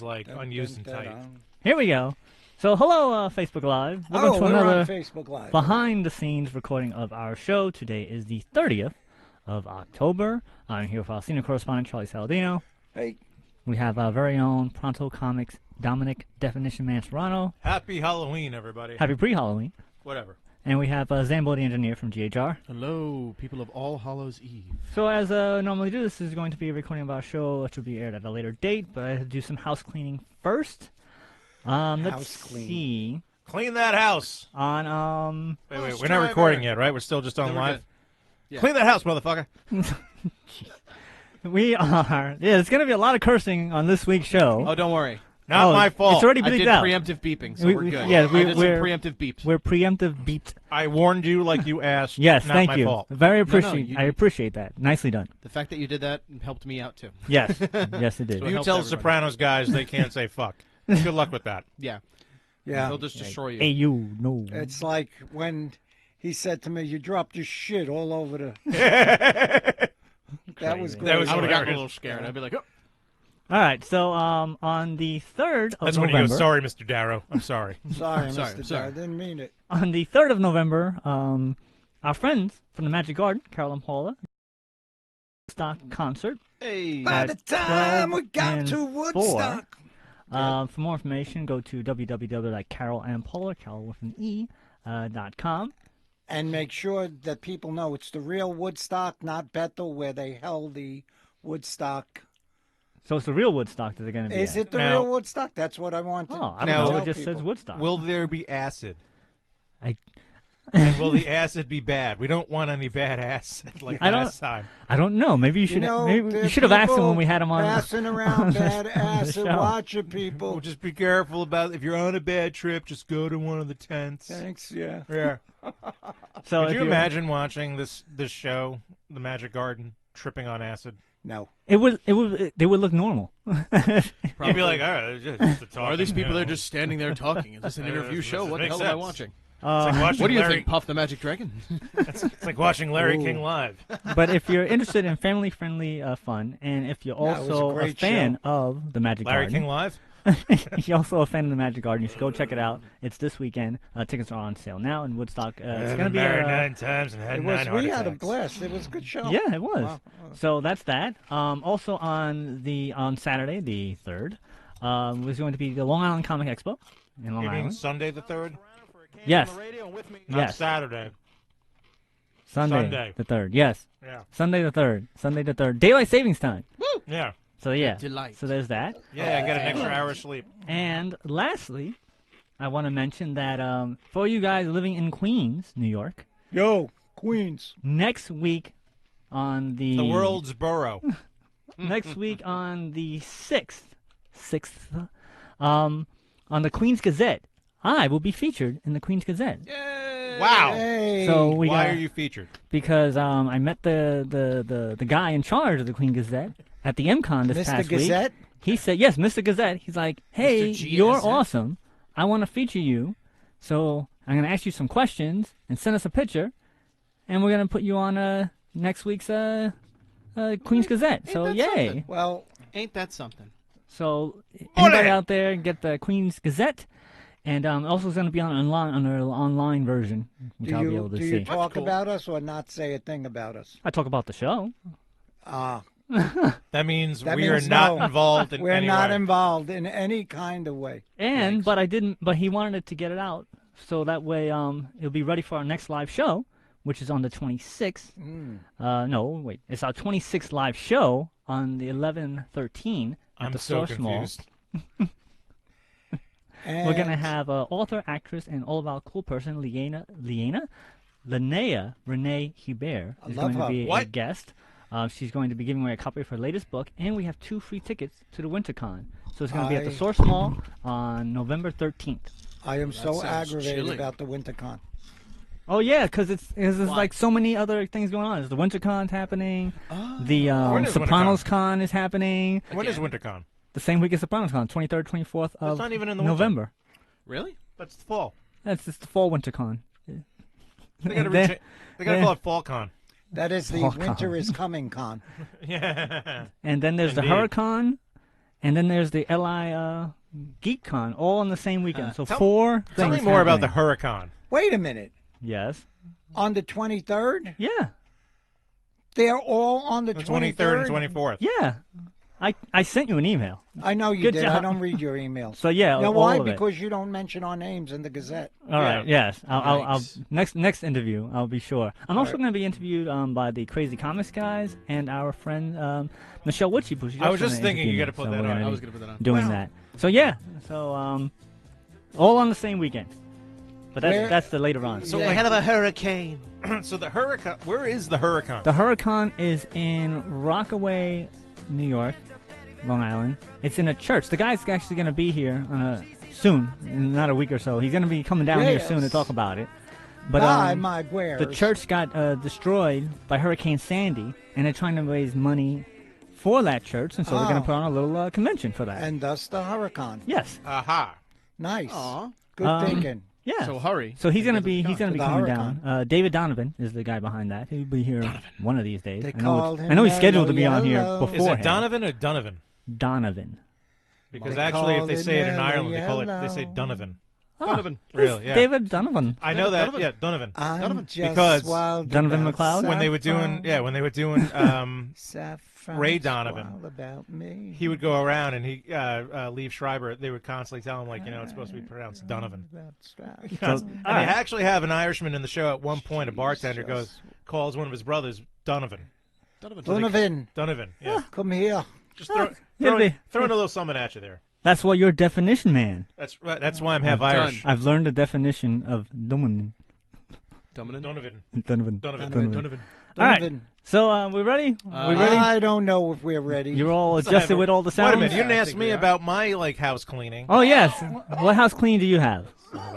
like unused and tight. Here we go. So, hello, Facebook Live. Welcome to we're another on Facebook Live. behind-the-scenes recording of our show. Today is the 30th of October. I'm here with our senior correspondent, Charlie Saladino. Hey. We have our very own Pronto Comics Dominic Definition Man Serrano. Happy Halloween, everybody. Happy pre-Halloween. Whatever. And we have Zambo the Engineer from GHR. Hello, people of All Hallows Eve. So as normally do, this is going to be a recording of our show, which will be aired at a later date, but I have to do some house cleaning first. Let's see. Clean that house. On, Wait, we're not recording yet, right? We're still just on live? Yeah. Clean that house, motherfucker. We are. Yeah, there's going to be a lot of cursing on this week's show. Oh, don't worry. Not my fault. It's already bleeped out. I did preemptive beeping, so we're good. Yeah, I did some preemptive beeps. We're preemptive beeped. I warned you like you asked. Yes, not thank my you. fault. Very appreciate. I appreciate that. Nicely done. The fact that you did that helped me out, too. Yes. Yes, it did. So You tell Sopranos guys they can't say fuck. Good luck with that. Yeah. Yeah. They'll just destroy you. Hey, you, no. It's like when he said to me, you dropped your shit all over the... That was great. That was I would have gotten a hilarious. little scared. I'd be like, oh. All right, so on the 3rd of That's November... when you go, sorry, Mr. Darrow. I'm sorry. Sorry, Sorry, Mr. sorry. I didn't mean it. On the 3rd of November, our friends from the Magic Garden, Carol and Paula, Woodstock concert. Hey. By At the time 12 we got and to Woodstock. For more information, go to www.carolandpaula.com. And make sure that people know it's the real Woodstock, not Bethel, where they held the Woodstock. So it's the real Woodstock that they're going to be Is at. it the Now- real Woodstock? That's what I want to Oh, I Now- don't know. It tell just people. says Woodstock. Will there be acid? I- And will the acid be bad? We don't want any bad acid like I don't- last time. I don't know. Maybe you should. maybe the you should have asked them when people we had them on. passing around bad acid. show. Watch it, people. Well, just be careful about if you're on a bad trip. Just go to one of the tents. Thanks, yeah. Yeah. So Could if you you're- imagine watching this show, The Magic Garden, tripping on acid? No. They would look normal. You'd be like, all right, it's just a talking, Are these people you know. that are just standing there talking? Is this an interview show? What the makes hell am I sense. watching? It's like watching What do you Larry, think, Puff the Magic Dragon? It's like watching Larry Ooh. King live. But if you're interested in family-friendly fun, and if you're Yeah, it was a also a great fan show. of the Magic Larry Garden, King live? you're also a fan of the Magic Garden, you should go check it out. It's this weekend. Tickets are on sale now in Woodstock. It's going to be married a, 9 times and had It 9 was. heart We had a attacks. blast. It was a good show. yeah, it was. Wow. So that's that. Also on Saturday the 3rd, was going to be the Long Island Comic Expo in Long You mean Island. Sunday the 3rd? Yes. Not Yes. Saturday. Sunday the 3rd. Yes. Yeah. Sunday the 3rd. Sunday the 3rd. Daylight savings time. Yeah. So yeah. Delight. So there's that. Yeah, I get an extra hour of sleep. And lastly, I want to mention that for you guys living in Queens, New York, Yo, Queens. next week on The world's borough. next week on the 6th, on the Queens Gazette, I will be featured in the Queens Gazette. Yay! Wow. Hey. So Why got, are you featured? because I met the guy in charge of the Queen Gazette at the MCon this Mr. past Gazette? week. He said, yes, Mr. Gazette. He's like, hey, Mr. you're GSF? awesome. I want to feature you. So I'm going to ask you some questions and send us a picture. And we're going to put you on next week's Queen's Gazette. So, that yay. something? Well, Ain't that something? So anybody out there, get the Queen's Gazette. And also it's going to be on an online version, which I'll be able to do see. you talk cool. about us or not say a thing about us? I talk about the show. That means That we means are not no. involved in We're any not way. involved in any kind of way. And but I didn't. But he wanted to get it out so that way it'll be ready for our next live show, which is on the 26th. No, wait, it's our 26th live show on the 11/13 at I'm the so Source Mall. confused. We're gonna have author, actress, and all about cool person Linnea Renee Hubert I is love going to her. be a What? guest. She's going to be giving away a copy of her latest book, and we have 2 free tickets to the WinterCon. So it's going to be at the I- Source Mall on November 13th. I am so sounds aggravated chilly. about the WinterCon. Oh yeah, because there's Why? like so many other things going on. There's the WinterCon's happening. The When is Sopranos Con is happening. When is WinterCon? The same week as Sopranos Con, 23rd, 24th of not even in the winter. November. Really? That's the fall. That's just the fall WinterCon. They gotta, And then- they gotta then- call it FallCon. That is the Fall Winter Con. is Coming Con. Yeah. And then there's the Indeed. Hurricane, and then there's the LI GeekCon, all on the same weekend. So Tell- 4 things. Tell me more about the happening. Huracan. Wait a minute. Yes. On the 23rd? Yeah. They're all on the The 23rd? 23rd and 24th. Yeah. I sent you an email. I know you Good did. job. I don't read your emails. So yeah. You know all why? of it. Because you don't mention our names in the Gazette. All right. Yeah. Yes. I'll Yikes. next interview. I'll be sure. I'm also right. going to be interviewed by the Crazy Comics guys and our friend Michelle Witchy. I was just thinking you got to put that on. I was going to put that on. doing Wow. that. So yeah. So all on the same weekend. But Where- that's the later on. So The like- head of a hurricane. So the Huracan, where is the Huracan? The Huracan is in Rockaway, New York, Long Island. It's in a church. The guy's actually going to be here soon, in not a week or so. He's going to be coming down here soon to Yes. talk about it. But Buy my wares. the church got destroyed by Hurricane Sandy, and they're trying to raise money for that church, and so they're going Oh. to put on a little convention for that. And thus the Huracan. Yes. Aha. Nice. Aw. Good thinking. Yeah. So hurry. So he's To gonna get be this he's done. gonna be To the coming Huracan. down. David Donovan is the guy behind that. He'll be here one of these days. They I know, called him I know he's scheduled to be Yellow on here Yellow. Is beforehand. it Donovan or Donovan? Donovan. Because They actually, if call they it say it in yellow, Ireland, they say yellow. Donovan. Donovan. Really? Yeah. David Donovan. I know that. Donovan. Yeah, Donovan. I'm Donovan. just Because wild Donovan about McLeod? When they were doing, saffron Ray Donovan. wild about me. he would go around and he Liev Schreiber, they would constantly tell him, like, it's supposed to be pronounced Donovan. About Stroud. Yes. So- And all they right. actually have an Irishman in the show at one point. A bartender Jesus. calls one of his brothers Donovan. Donovan, Donovan. Yeah. come here. Just throw, It'll be- throwing a little something at you there. That's why you're definition man. That's right. That's why I'm half Done. Irish. I've learned the definition of Donovan. Donovan. Donovan. Donovan. Donovan. Donovan. All right. Donovan. So we ready? We ready? I don't know if we're ready. You're all adjusted with all the sounds. Wait a minute. You didn't I ask think me we are. about my house cleaning. Oh yes. What house cleaning do you have,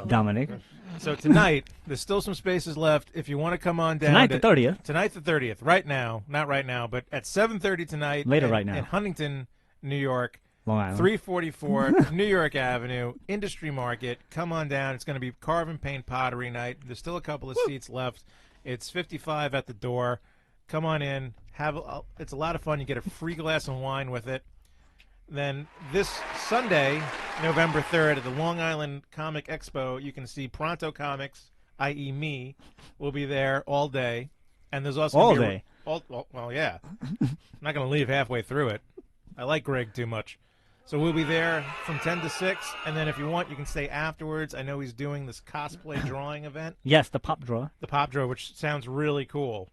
Dominic? So tonight, there's still some spaces left. If you want to come on down Tonight to, the 30th. Tonight the 30th. Right now, not right now, but at 7:30 tonight. Later in, right now. in Huntington, New York. Long Island. 344 New York Avenue, Industry Market. Come on down. It's going to be carve and paint pottery night. There's still a couple of seats left. It's 55 at the door. Come on in. It's a lot of fun. You get a free glass of wine with it. Then this Sunday, November 3rd, at the Long Island Comic Expo, you can see Pronto Comics, i.e. me, will be there all day. And there's also All gonna be day? well, yeah. I'm not going to leave halfway through it. I like Greg too much. So we'll be there from 10 to 6, and then if you want, you can stay afterwards. I know he's doing this cosplay drawing event, Yes, the pop draw. the Pop Draw, which sounds really cool.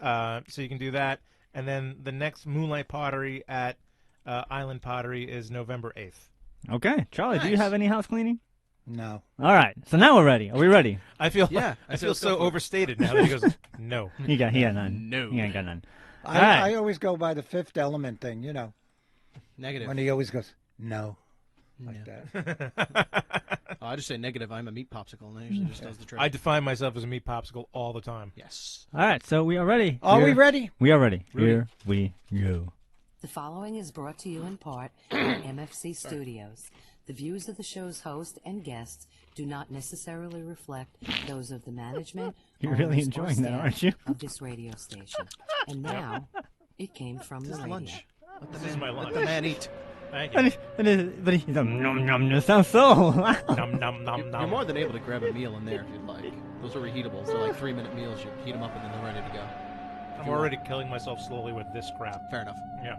So you can do that. And then the next Moonlight Pottery at Island Pottery is November 8th. Okay, Charlie, do you Nice. have any house cleaning? No. All right, so now we're ready. Are we ready? I feel Yeah, I let's feel go so for it. overstated now that he goes, no. He got none. No. He ain't got none. I, All right. I always go by the fifth element thing, Negative. when he always goes, no. Like that. Oh, I just say negative. I'm a meat popsicle, and that usually just does the trick. I define myself as a meat popsicle all the time. Yes. All right, so we are ready. Are we Here- ready? We are ready. Ready. Here we go. The following is brought to you in part by MFC Studios. The views of the show's host and guests do not necessarily reflect those of the management You're really owners, or enjoying that, staff aren't you? of this radio station. And now, it came from the This is radio. lunch. Let the This is man, my let lunch. the man eat. Thank But you. he's nom nom. That sounds so loud. Nom, nom, nom, You're nom. more than able to grab a meal in there if you'd like. Those are reheatables. They're like 3-minute meals. You heat them up and then they're ready to go. I'm already killing myself slowly with this crap. Fair enough. Yeah.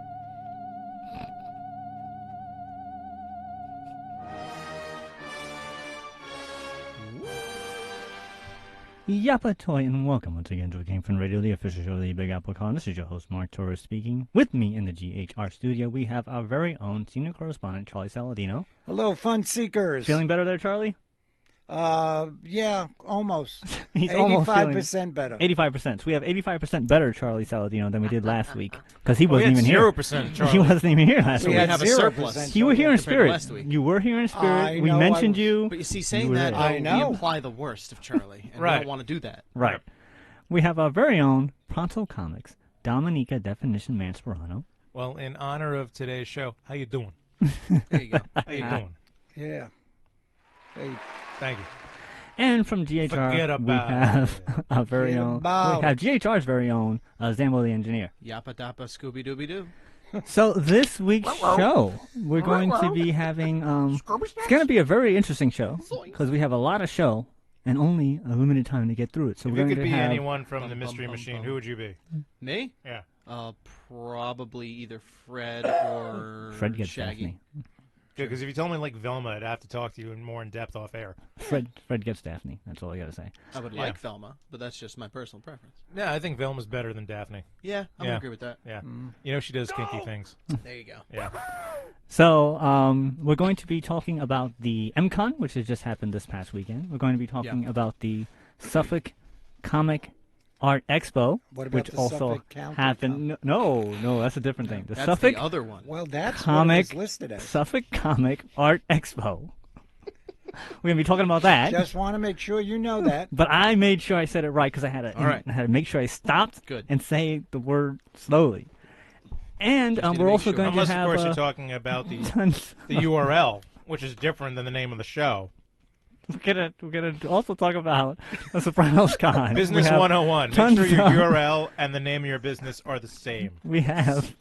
Yapatoy, and welcome once again to the Game Fun Radio, the official show of the Big Apple Con. This is your host, Mark Torres, speaking. With me in the GHR studio, we have our very own senior correspondent, Charlie Saladino. Hello, fun seekers. Feeling better there, Charlie? Yeah, almost. He's almost feeling 85% better. 85%. So we have 85% better Charlie Saladino than we did last week, because he wasn't even here. 0% Charlie. He wasn't even here last We week. had have a 0% surplus. You were here in compared to spirit. last week. You were here in spirit. I We know I mentioned was. you. But you see, You saying were that, there. I we know. imply the worst of Charlie. And Right. we don't want to do that. Right. We have our very own Pronto Comics, Dominica Definition Man Sperano. Well, in honor of today's show, how you doing? There you go. How you doing? Yeah. Hey, Thank you. And from GHR, Forget we about have it. our very Forget own. about We have GHR's very own Zambo the Engineer. Yappa dappa Scooby Dooby Doo. So this week's show, we're going to be having. It's going to be a very interesting show because we have a lot of show and only a limited time to get through it. So If we're you going could to be have anyone from the Mystery Machine, who would you be? Me? Yeah. Probably either Fred or Fred gets Shaggy. Daphne. Because if you told me like Velma, I'd have to talk to you more in depth off air. Fred gets Daphne. That's all I got to say. I would like Velma, but that's just my personal preference. Yeah, I think Velma's better than Daphne. Yeah, I would agree with that. Yeah. You know she does kinky things. There you go. Yeah. So we're going to be talking about the MCon, which has just happened this past weekend. We're going to be talking about the Suffolk Comic Art Expo, What about which the also Suffolk County happened. No, that's a different thing. The That's Suffolk the other one. Well, that's what it Comic was listed as. Suffolk Comic Art Expo. We're gonna be talking about that. Just want to make sure you know that. But I made sure I said it right because I had to. All right. I had to make sure I stopped Good. and say the word slowly. And Just need to we're make also sure. going Unless, to of have course, you're talking about the tons. URL, which is different than the name of the show. We're gonna also talk about the Sopranos Con. Business We have 101. Make tons sure your of- URL and the name of your business are the same. We have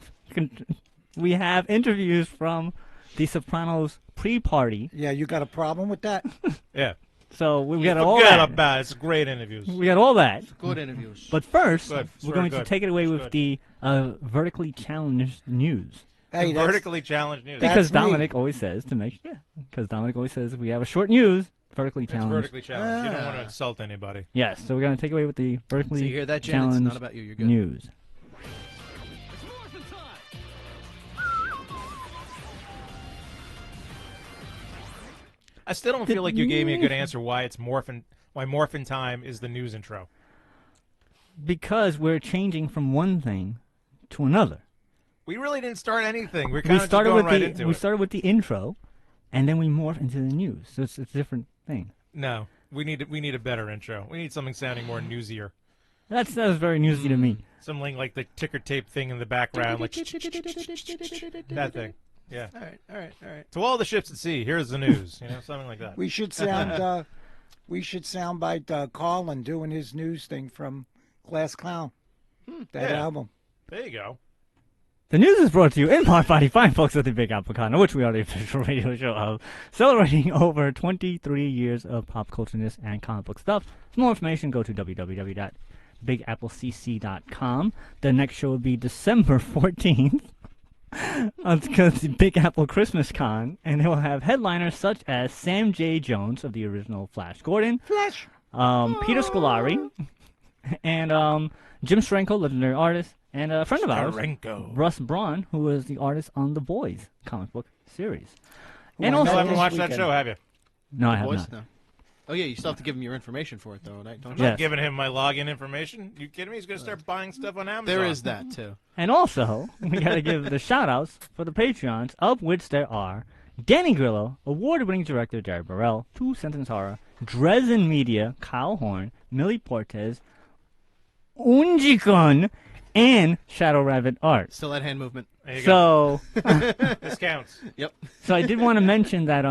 interviews from the Sopranos pre-party. Yeah, you got a problem with that? Yeah. So we got all Forget that. about it. It's great interviews. We got all that. Good interviews. But first, Good. It's we're very going to good. take it away It's with good. the vertically challenged news. Hey, that's, Vertically challenged news. Because That's me. Dominic always says to make because Dominic always says we have a short news, vertically It's challenged. vertically challenged. You don't want to insult anybody. Yes, so we're going to take away with the vertically So you hear that, Jen? It's challenged not about you. You're good. news. I still don't feel like you gave me a good answer why it's Morphin Time is the news intro. Because we're changing from one thing to another. We really didn't start anything. We're We kind of just started going with right the into we it. started with the intro, and then we morph into the news. So it's a different thing. No, we need a better intro. We need something sounding more newsier. That was very newsy to me. Something like the ticker tape thing in the background, like that thing. Yeah. All right. To all the ships at sea, here's the news. Something like that. we should soundbite Carlin doing his news thing from Glass Clown. That Yeah. album. There you go. The news is brought to you in part by the fine folks at the Big Apple Con, which we are the official radio show of, celebrating over 23 years of pop cultureness and comic book stuff. For more information, go to www.bigapplecc.com. The next show will be December 14th. It's the Big Apple Christmas Con, and they will have headliners such as Sam J. Jones of the original Flash Gordon, Flash. Peter Scolari, and Jim Steranko, legendary artist, and a friend of ours, Steranko. Russ Braun, who was the artist on the Boys comic book series. Who And I also, You met haven't this watched that weekend. show, have you? no, I have Voice? not. No. Oh, yeah, you still have to give him your information for it, though, right? Don't I'm you? Yes. not giving him my login information. You kidding me? He's going to start buying stuff on Amazon. There is that, too. And also, we got to give the shout-outs for the Patreons, of which there are Danny Grillo, award-winning director Jerry Burrell, Two Sentence Horror, Dresden Media, Kyle Horn, Millie Portes, Unjikun, and Shadow Rabbit Art. Still that hand movement. There you go. So, This counts. Yep. so I did want to mention that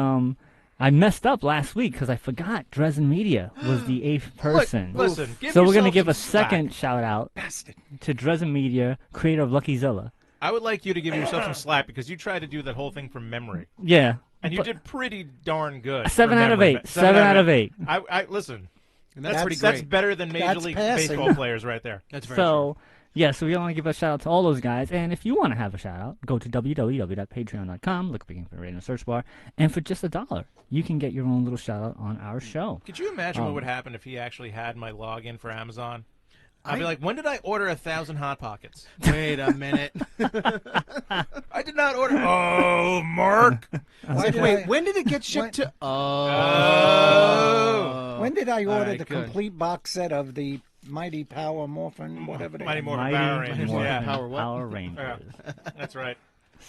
I messed up last week because I forgot Dresden Media was the 8th person. Listen, give So we're going gonna to give a second shout-out Bastard. to Dresden Media, creator of Lucky Zilla. I would like you to give yourself some slack because you tried to do that whole thing from memory. Yeah. And you did pretty darn good. 7 from out of memory. 8. 7 out of 8. I listen. And that's That's- pretty That's great. better than Major That's League passing. Baseball players right there. That's very So, yeah, so we want to give a shout out to all those guys. And if you want to have a shout out, go to www.patreon.com, look big for in the search bar, and for just $1, you can get your own little shout out on our show. Could you imagine what would happen if he actually had my login for Amazon? I'd be like, when did I order 1,000 Hot Pockets? true. Wait a minute. I did not order. Oh, Mark. Why did Wait, I- when did it get shipped to? Oh. When did I order right, the good. complete box set of the Mighty Power Morphin, whatever they Mighty Morphin Mighty Power Rangers. Morphin Yeah, Power what? Power Rangers. that's right.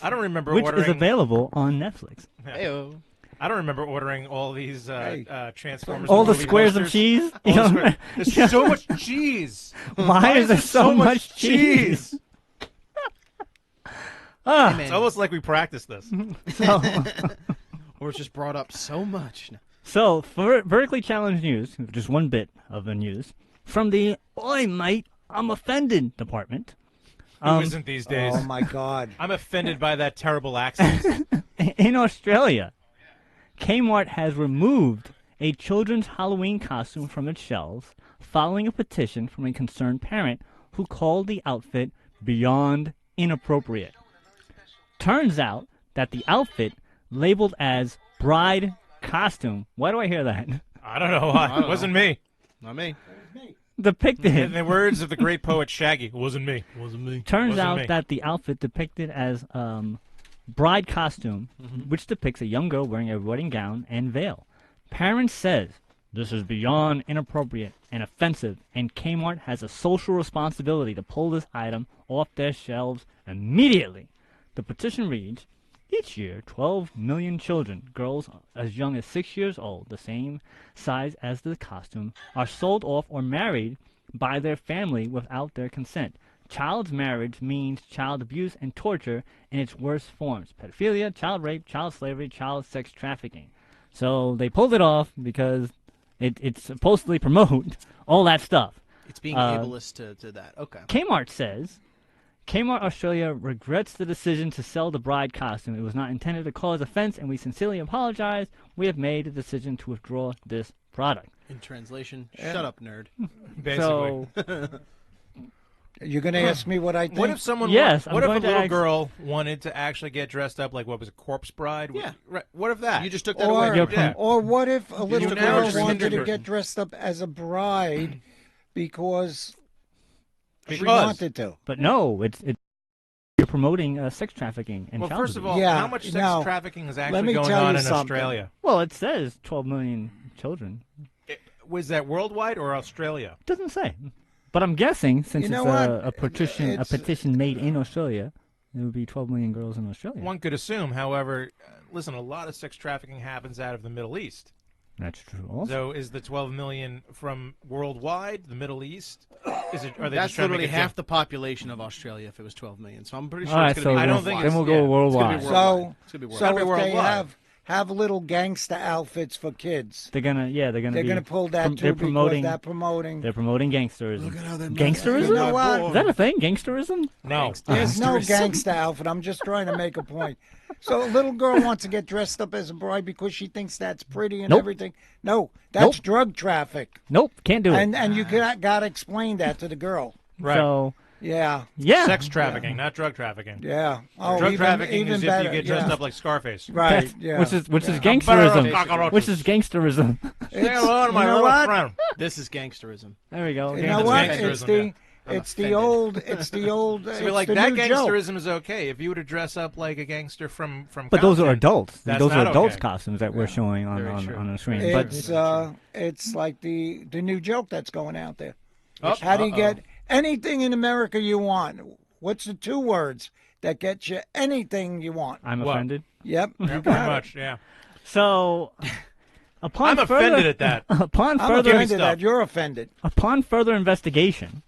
I don't remember Which ordering. is available on Netflix. Heyo. I don't remember ordering all these Hey. Transformers. All the movie squares of posters. cheese? All You the know, squares. There's yeah. so much cheese. Why is there so much cheese? Ah, It's almost like we practiced this. so, Or it's just brought up so much. so, for vertically challenged news, just one bit of the news, from the Oi Mate, I'm Offended department, Who isn't these days? Oh my God. I'm offended by that terrible accent. In Australia, Kmart has removed a children's Halloween costume from its shelves following a petition from a concerned parent who called the outfit beyond inappropriate. Turns out that the outfit, labeled as bride costume, why do I hear that? I don't know why. It wasn't me. Not me. In Depicted. the words of the great poet Shaggy, it wasn't me. It wasn't me. Turns Wasn't out me. that the outfit depicted as bride costume, which depicts a young girl wearing a wedding gown and veil. Parents says this is beyond inappropriate and offensive, and Kmart has a social responsibility to pull this item off their shelves immediately. The petition reads, each year, 12 million children, girls as young as 6 years old, the same size as the costume, are sold off or married by their family without their consent. Child marriage means child abuse and torture in its worst forms: pedophilia, child rape, child slavery, child sex trafficking. So they pulled it off because it's supposedly promote all that stuff. It's being ableist to that. Okay. Kmart says, Kmart Australia regrets the decision to sell the bride costume. It was not intended to cause offense, and we sincerely apologize. We have made the decision to withdraw this product. In translation, shut up, nerd. Basically. So, You're going to ask me what I think? What if someone? Yes, What I'm if a going to little ask- girl wanted to actually get dressed up like what was a corpse bride? Yeah. Right. What if that? You just took that Or, away. You're Yeah. or what if a little took it away girl from wanted to kindergarten. get dressed up as a bride because she Because. wanted to? but no, it's you're promoting sex trafficking and Well, child first of abuse. all, Yeah, how much sex now, trafficking is let actually me going tell on you in something. Australia? Well, it says 12 million children. Was that worldwide or Australia? It doesn't say. But I'm guessing since You know it's what? a petition It's- made in Australia, it would be 12 million girls in Australia. One could assume, however, listen, a lot of sex trafficking happens out of the Middle East. That's true. Also. So is the 12 million from worldwide, the Middle East? Is it? Are they That's just trying to literally make it half the population of Australia if it was 12 million. So I'm pretty sure All right, it's so going to be I don't then, think then it's- we'll go yeah, worldwide. it's gonna be worldwide. So, It's gonna be so Gotta be if they worldwide. have little gangster outfits for kids, They're gonna pull that too they're promoting because they're promoting. they're promoting gangsterism. Look at how they're Gangsterism? You know what? Is that a thing? Gangsterism? No. There's no gangster outfit. I'm just trying to make a point. So a little girl wants to get dressed up as a bride because she thinks that's pretty and Nope. everything. No, that's Nope. drug traffic. Nope, can't do it. And you got to explain that to the girl. Right. So Yeah, yeah, Sex trafficking, not drug trafficking. yeah. Oh, Drug even, trafficking even is better. if you get dressed yeah. up like Scarface. Right, That's- yeah. which is better gangsterism. cockroaches. Which is gangsterism. Say hello to my you know little what? friend. This is gangsterism. There we go. You know That's what? gangsterism, It's the yeah. it's the offended. old it's the old So it's like the that new joke. gangsterism is okay. If you were to dress up like a gangster from But those are Compton, adults. That's Those are not adults okay. costumes that we're showing on Very true. on the screen. It's like the new joke that's going out there. Oh, How do you get anything in America you want? What's the two words that get you anything you want? I'm What? offended. Yep, you Yeah, got pretty it. much, yeah. So upon I'm further, offended at that. Upon I'm further offended stuff. that you're offended. Upon further investigation,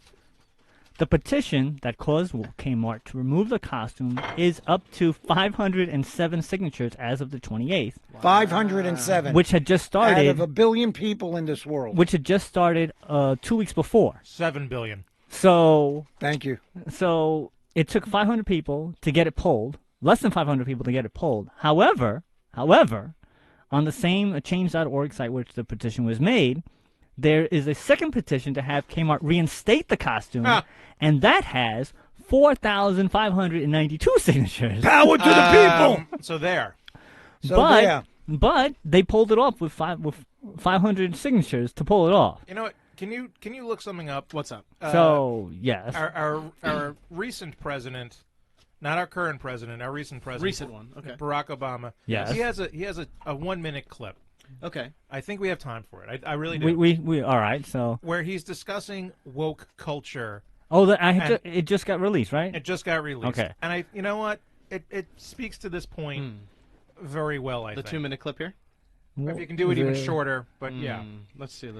the petition that caused Kmart to remove the costume is up to 507 signatures as of the 28th, 507 which had just out of started. 1 billion people in this world. Which had just started 2 weeks before. 7 billion. So Thank you. it took 500 people to get it pulled. Less than 500 people to get it pulled. However, on the same change.org site which the petition was made, there is a second petition to have Kmart reinstate the costume, and that has 4,592 signatures. Power to the people. So there. So but there. but they pulled it off with 500 signatures to pull it off. You know what? Can you look something up? What's up? So yes, Our recent president, not our current president, our recent president, Recent one. Okay. Barack Obama. Yes. He has a 1-minute clip. Okay. I think we have time for it. I really do. we all right. So Where he's discussing woke culture. it just got released, right? It just got released. Okay. And you know what? It speaks to this point very well. I The think 2-minute clip here. if you can do it even shorter, but yeah, Let's see.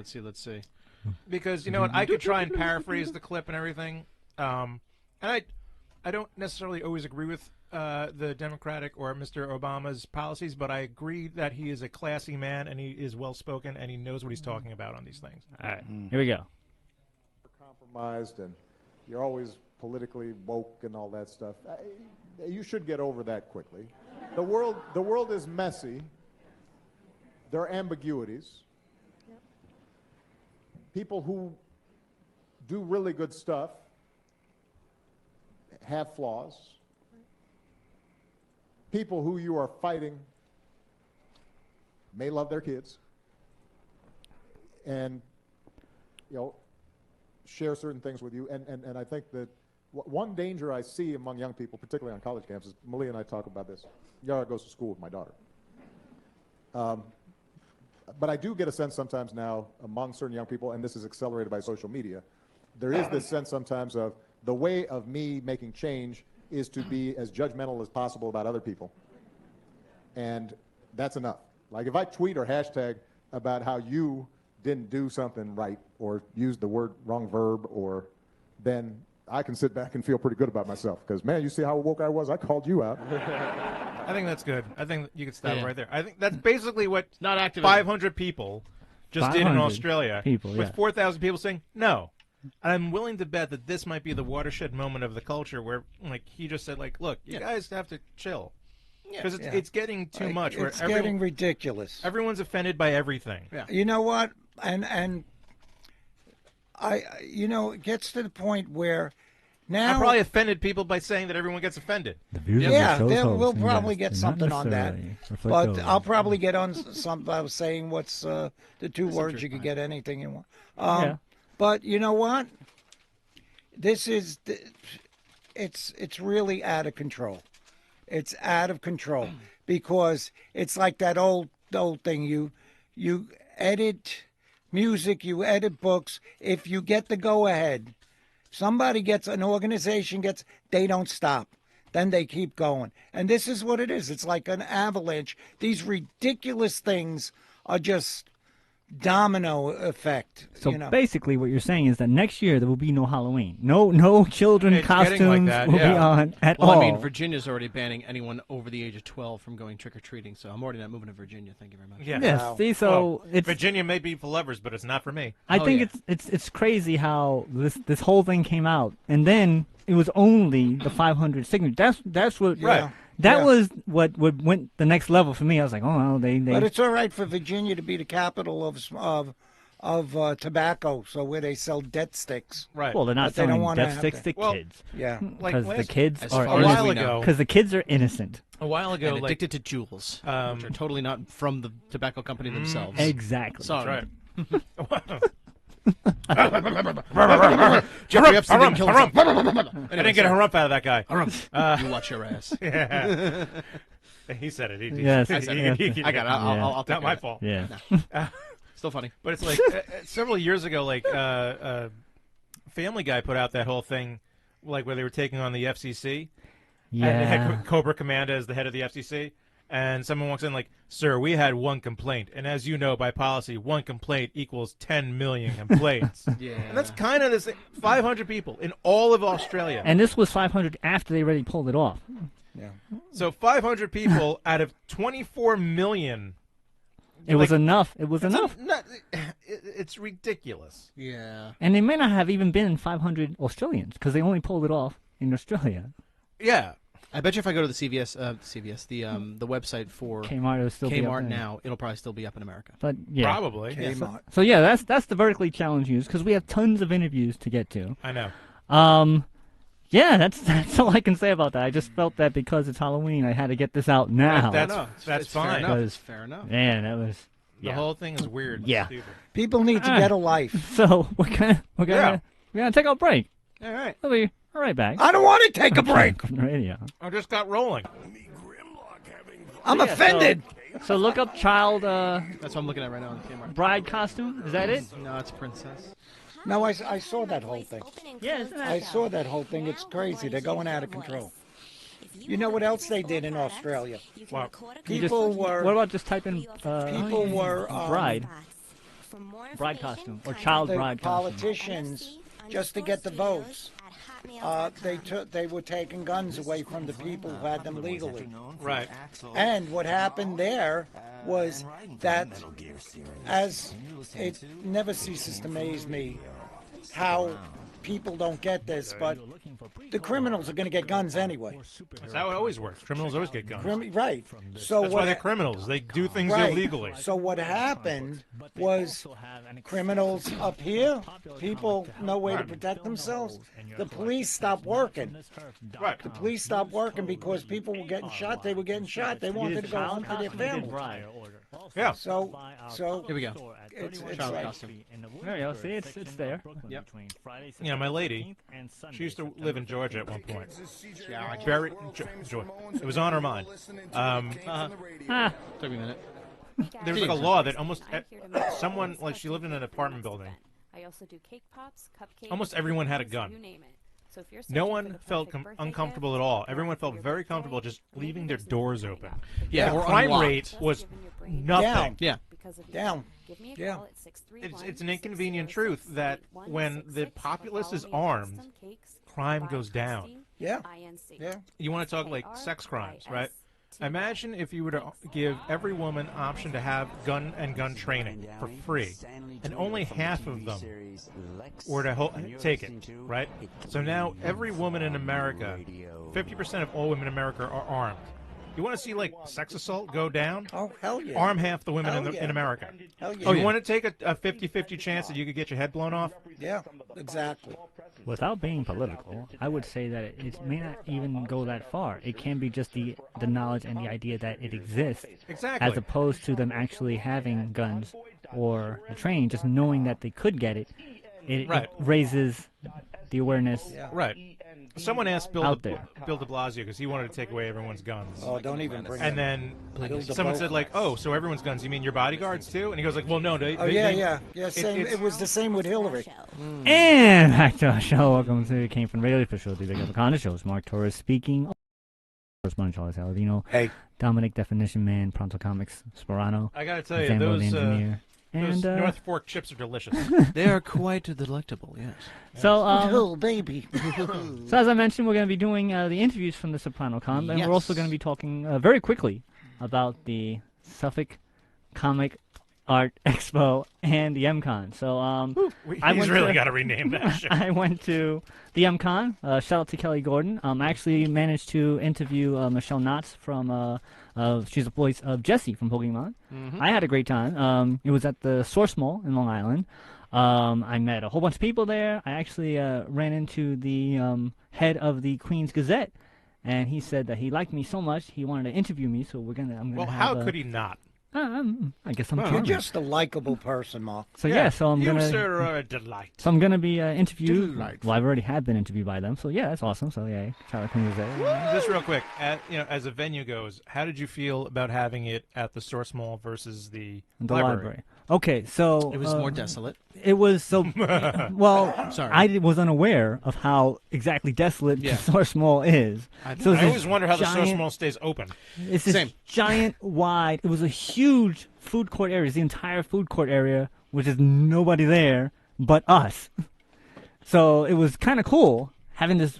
because you know what? I could try and paraphrase the clip and everything, and I don't necessarily always agree with the Democratic or Mr. Obama's policies, but I agree that he is a classy man and he is well spoken and he knows what he's talking about on these things. All right, here we go. Compromised, and you're always politically woke and all that stuff. You should get over that quickly. The world is messy. There are ambiguities. Yep. People who do really good stuff have flaws. People who you are fighting may love their kids and, share certain things with you. And I think that one danger I see among young people, particularly on college campuses, Malia and I talk about this. Yara goes to school with my daughter. But I do get a sense sometimes now among certain young people, and this is accelerated by social media, there is this sense sometimes of the way of me making change is to be as judgmental as possible about other people. And that's enough. Like if I tweet or hashtag about how you didn't do something right or used the wrong verb, or then I can sit back and feel pretty good about myself because, man, you see how woke I was? I called you out. I think that's good. I think you could stop right there. I think that's basically what Not activism. 500 people just did in 500 Australia people, with yeah. 4,000 people saying no. And I'm willing to bet that this might be the watershed moment of the culture where, like, he just said, like, look, you guys have to chill. Because it's getting too much. Where It's getting ridiculous. Everyone's offended by everything. Yeah. You know what? And it gets to the point where now I probably offended people by saying that everyone gets offended. The views of the yeah, show's we'll host, probably yes, get do not something on that. necessarily reflect But those. I'll probably get on some. I was saying what's the two words you could get anything you want. Yeah. But you know what? This is it's really out of control. It's out of control because it's like that old thing. You edit music, you edit books. If you get the go ahead, an organization gets, they don't stop. Then they keep going. And this is what it is. It's like an avalanche. These ridiculous things are just domino effect. So basically, what you're saying is that next year there will be no Halloween. No children It's getting costumes like that, will yeah. be on at Well, all. I mean, Virginia's already banning anyone over the age of 12 from going trick-or-treating, so I'm already not moving to Virginia. Thank you very much. Yeah. Yes. Wow. See, so Well, it's. Virginia may be for lovers, but it's not for me. I Oh, think yeah. it's crazy how this whole thing came out, and then it was only the 500 signatures. That's what. Right. That Yeah. was what went the next level for me. I was like, oh, well, they. But it's all right for Virginia to be the capital of tobacco, so where they sell death sticks. Right. Well, they're not But they don't selling wanna death have sticks to- to Well, kids Yeah. like because the last- kids As are far a as while we ago. know. because the kids are innocent. A while ago, And like, addicted to jewels, which are totally not from the tobacco company themselves. Exactly. Sorry. right. Jeffrey Epstein didn't kill himself. I didn't get a harump out of that guy. You watch your ass. Yeah. He said it. Yes, I said it. he- I got it. I'll take Not my it. fault. Yeah. Still funny. But it's like several years ago, like Family Guy put out that whole thing, like where they were taking on the FCC. And they Yeah. had Cobra Commander as the head of the FCC. And someone walks in like, sir, we had one complaint. And as you know, by policy, one complaint equals 10 million complaints. Yeah. And that's kind of this 500 people in all of Australia. And this was 500 after they already pulled it off. Yeah. So 500 people out of 24 million. It was Like, enough. It was enough. It's ridiculous. Yeah. And they may not have even been 500 Australians because they only pulled it off in Australia. Yeah. I bet you if I go to the CVS, the website for Kmart will still be up Kmart there. now, it'll probably still be up in America. But yeah. Probably. Kmart. So yeah, that's the vertically challenged news because we have tons of interviews to get to. I know. Yeah, that's all I can say about that. I just felt that because it's Halloween, I had to get this out now. That's It's fine. Fair enough. Because- It's fair enough. Man, that was The yeah. whole thing is weird. and Yeah. Stupid. People need to All get a right. life. So we're gonna take a break. All right. We'll be right back. I don't want to take a break. From the radio. I just got rolling. I'm Yeah, offended. So look up child That's what I'm looking at right now on Kmart. bride costume. Is that it? No, it's princess. No, I saw that whole thing. Yeah, isn't that I saw that whole thing. It's crazy. They're going out of control. You know what else they did in Australia? What? People were What about just type in people were bride costume or child the bride costume? politicians just to get the votes. They were taking guns away from the people who had them legally. Right. And what happened there was that, as it never ceases to amaze me, how people don't get this, but the criminals are going to get guns anyway. That's how it always works. Criminals always get guns. Right. So That's why they're criminals. They do things right. illegally. So what happened was criminals up here, people no way to protect themselves. The police stopped working. Right. The police stopped working because people were getting shot. They were getting shot. They wanted to go home to their family. Yeah. So Here we go. it's Child like, costume. There you go. See, it's there. Yep. You know, my lady, she used to live in Georgia at one point. Yeah, Very, it was on her mind. Ah, took me a minute. There was like a law that almost someone, like she lived in an apartment building. I also do cake pops, cupcakes. Almost everyone had a gun. You name it. So if you're No searching for one the felt perfect birthday uncomfortable gift, at all. or Everyone for felt your very birthday, comfortable just maybe leaving their there's no doors one open. coming up. Yeah, The or crime unlocked. rate was Just giving your brain nothing. Yeah. because of you. Down. Give me a Yeah. call at 631 It's an inconvenient truth that when the populace is armed, crime goes down. yeah, yeah. You want to talk like sex crimes, right? Imagine if you were to give every woman option to have gun training for free, and only half of them were to take it, right? So now every woman in America, 50% of all women in America are armed. You want to see like sex assault go down? Oh, hell yeah. Arm half the women Hell in yeah. America. Hell yeah. Do you want to take a 50-50 chance that you could get your head blown off? Yeah, exactly. without being political, I would say that it may not even go that far. It can be just the knowledge and the idea that it exists, Exactly. as opposed to them actually having guns or the training. Just knowing that they could get it, it Right. raises the awareness. Yeah. Right. Someone asked Bill Out de, there. Bill de Blasio because he wanted to take away everyone's guns. Oh, don't even bring And them. then Bill de someone Bo- said, like, oh, so everyone's guns. You mean your bodyguards, too? And he goes, like, well, no. Oh, yeah. Same. It was the same with Hillary. And back to our show. Welcome to Came from Radio Official, the Big Epicana shows. Mark Torres speaking. Correspondent Charles Aladino. Hey. Dominic Definition Man, Pronto Comics, Sporano. I got to tell you, Zambo the those engineer. And North Fork chips are delicious. They are quite delectable, yes. so, Oh, baby. so as I mentioned, we're going to be doing the interviews from the Soprano Con, and we're also Yes. going to be talking very quickly about the Suffolk Comic Art Expo and the MCon. So I He's went really to- got to rename that shit. I went to the MCon. Shout out to Kelly Gordon. I actually managed to interview Michelle Knotts from. She's the voice of Jessie from Pokemon. I had a great time. It was at the Source Mall in Long Island. I met a whole bunch of people there. I actually ran into the head of the Queen's Gazette, and he said that he liked me so much he wanted to interview me. So I'm gonna. Well, have how could he not? I guess I'm You're charming. just a likable person, Mark. So yeah, so I'm you, gonna. sir, are a delight. So I'm gonna be interviewed. Delightful. Well, I've already had been interviewed by them. So yeah, that's awesome. So yeah, shout out to Queen's Gazette. Just real quick, as a venue goes, how did you feel about having it at the Source Mall versus the The library. Okay, so It was more desolate. It was so well. Sorry. I was unaware of how exactly desolate Yeah. the Source Mall is. So I it's always this wonder how the Source giant- Mall stays open. It's this Same. giant, wide. It was a huge food court area. It's the entire food court area, which is nobody there but us. So it was kind of cool having this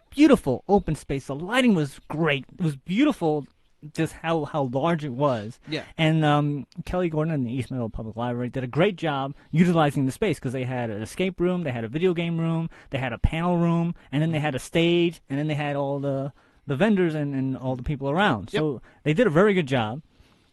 beautiful open space. The lighting was great. It was beautiful, just how large it was. Yeah. And Kelly Gordon and the East Meadow Public Library did a great job utilizing the space because they had an escape room, they had a video game room, they had a panel room, and then they had a stage, and then they had all the vendors and all the people around. So they did a very good job.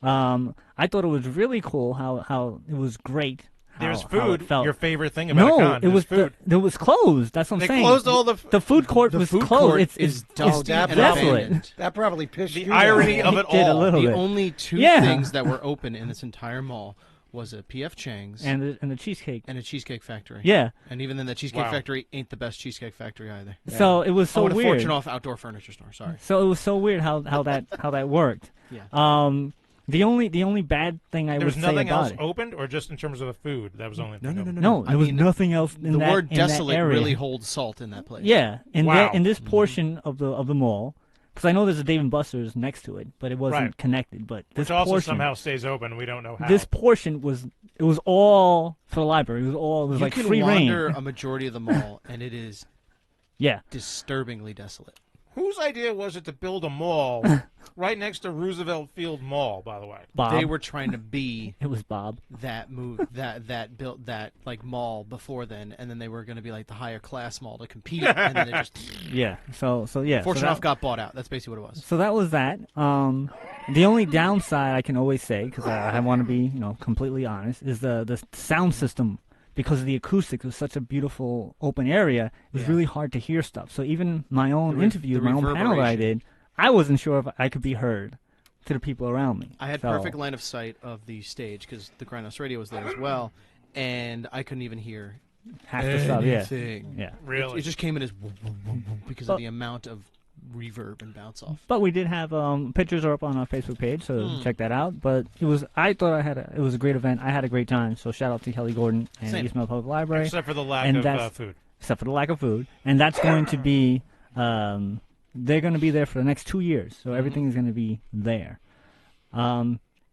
I thought it was really cool how it was great. There's how food. it felt. Your favorite thing about a No, con. it There's was food. it was closed. That's what I'm They saying. closed all the food court The was food closed. court it's is it's dusty and desolate. abandoned. That probably pissed the you irony off. of it It did a all. little The bit. only two Yeah. things that were open in this entire mall was a P.F. Chang's and the cheesecake. and a Cheesecake Factory. Yeah. And even then, the Cheesecake Wow. Factory ain't the best Cheesecake Factory either. So it was so and a weird. Fortune Off outdoor furniture store. Sorry. So it was so weird how that worked. Yeah. The only bad thing I There would was say nothing about else it. opened, or just in terms of the food? That was the only No, thing no, no, open? No, I there was mean, nothing else in The that word in that desolate area. really holds salt in that place. Yeah, in Wow. this portion of the mall, because I know there's a Dave and Buster's next to it, but it wasn't Right. connected. But this Which also portion, somehow stays open. We don't know how. this portion was all for the library. It was You like can free wander reign. a majority of the mall, and it is Yeah. disturbingly desolate. Whose idea was it to build a mall Right next to Roosevelt Field Mall, by the way. Bob. They were trying to be It was Bob. that built that like mall before then, and then they were going to be like the higher class mall to compete, and then it just Yeah. So yeah. Fortune so Off got bought out. That's basically what it was. So that was that. The only downside I can always say, because I want to be, completely honest, is the sound system. Because of the acoustics, it was such a beautiful open area. It was really hard to hear stuff. So even my own interview, my own panel that I did, I wasn't sure if I could be heard to the people around me. I had perfect line of sight of the stage because the Grindhouse Radio was there as well, and I couldn't even hear half the stuff. Yeah. anything. Yeah. Really? It just came in as because of the amount of reverb and bounce off. But we did have pictures are up on our Facebook page, so check that out. But I thought it was a great event. I had a great time. So shout out to Kelly Gordon and Same. Eastmont Public Library. Except for the lack And of that's- food. Except for the lack of food, and that's going to be they're going to be there for the next 2 years. So everything is going to be there.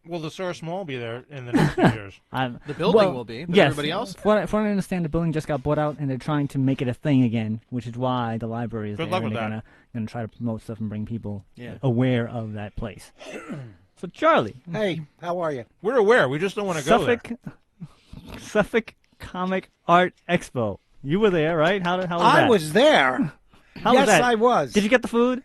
Will the Source Mall be there in the next few years? The building will be, but yes, everybody else? From what I understand, the building just got bought out, and they're trying to make it a thing again, which is why the library is Good there. luck and with they're that. gonna try to promote stuff and bring people Yeah. aware of that place. So Charlie, Hey, how are you? We're aware. We just don't want to go there. Suffolk Comic Art Expo. You were there, right? How was that? I was there. How yes, was that? I was. Did you get the food?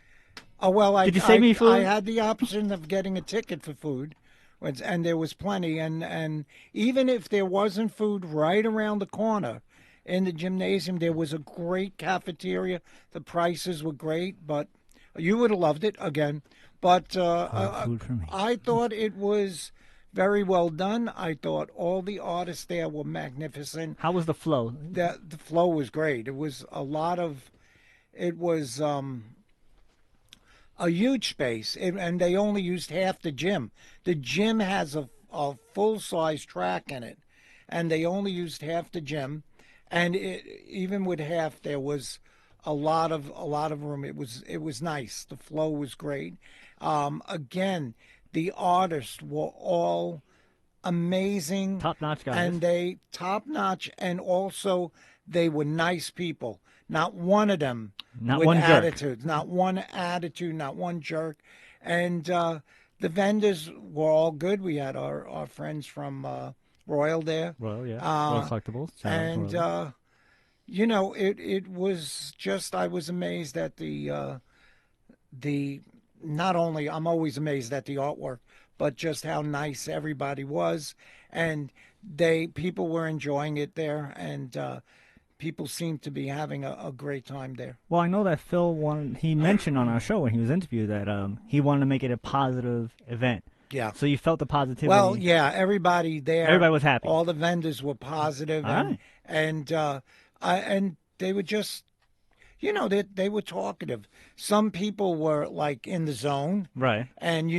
Oh well, Did you save me food? I had the option of getting a ticket for food, and there was plenty. And even if there wasn't food right around the corner in the gymnasium, there was a great cafeteria. The prices were great, but you would have loved it again. But food for me. I thought it was very well done. I thought all the artists there were magnificent. How was the flow? The flow was great. It was a lot of. It was a huge space, and they only used half the gym. The gym has a full-size track in it, and they only used half the gym. And even with half, there was a lot of room. It was nice. The flow was great. Again, the artists were all amazing, Top-notch guys. and they top-notch, and also they were nice people. Not one of them Not with one jerk. attitudes. Not one attitude. Not one jerk. And the vendors were all good. We had our friends from Royal there. Royal, yeah. Uh, Royal Collectibles. Shout out And Royal. it was just, I was amazed at the not only, I'm always amazed at the artwork, but just how nice everybody was, and people were enjoying it there, and people seemed to be having a great time there. Well, I know that he mentioned on our show when he was interviewed that he wanted to make it a positive event. Yeah. So you felt the positivity. Well, yeah, everybody there. Everybody was happy. All the vendors were positive, All right. and they were just, they were talkative. Some people were like in the zone, Right. and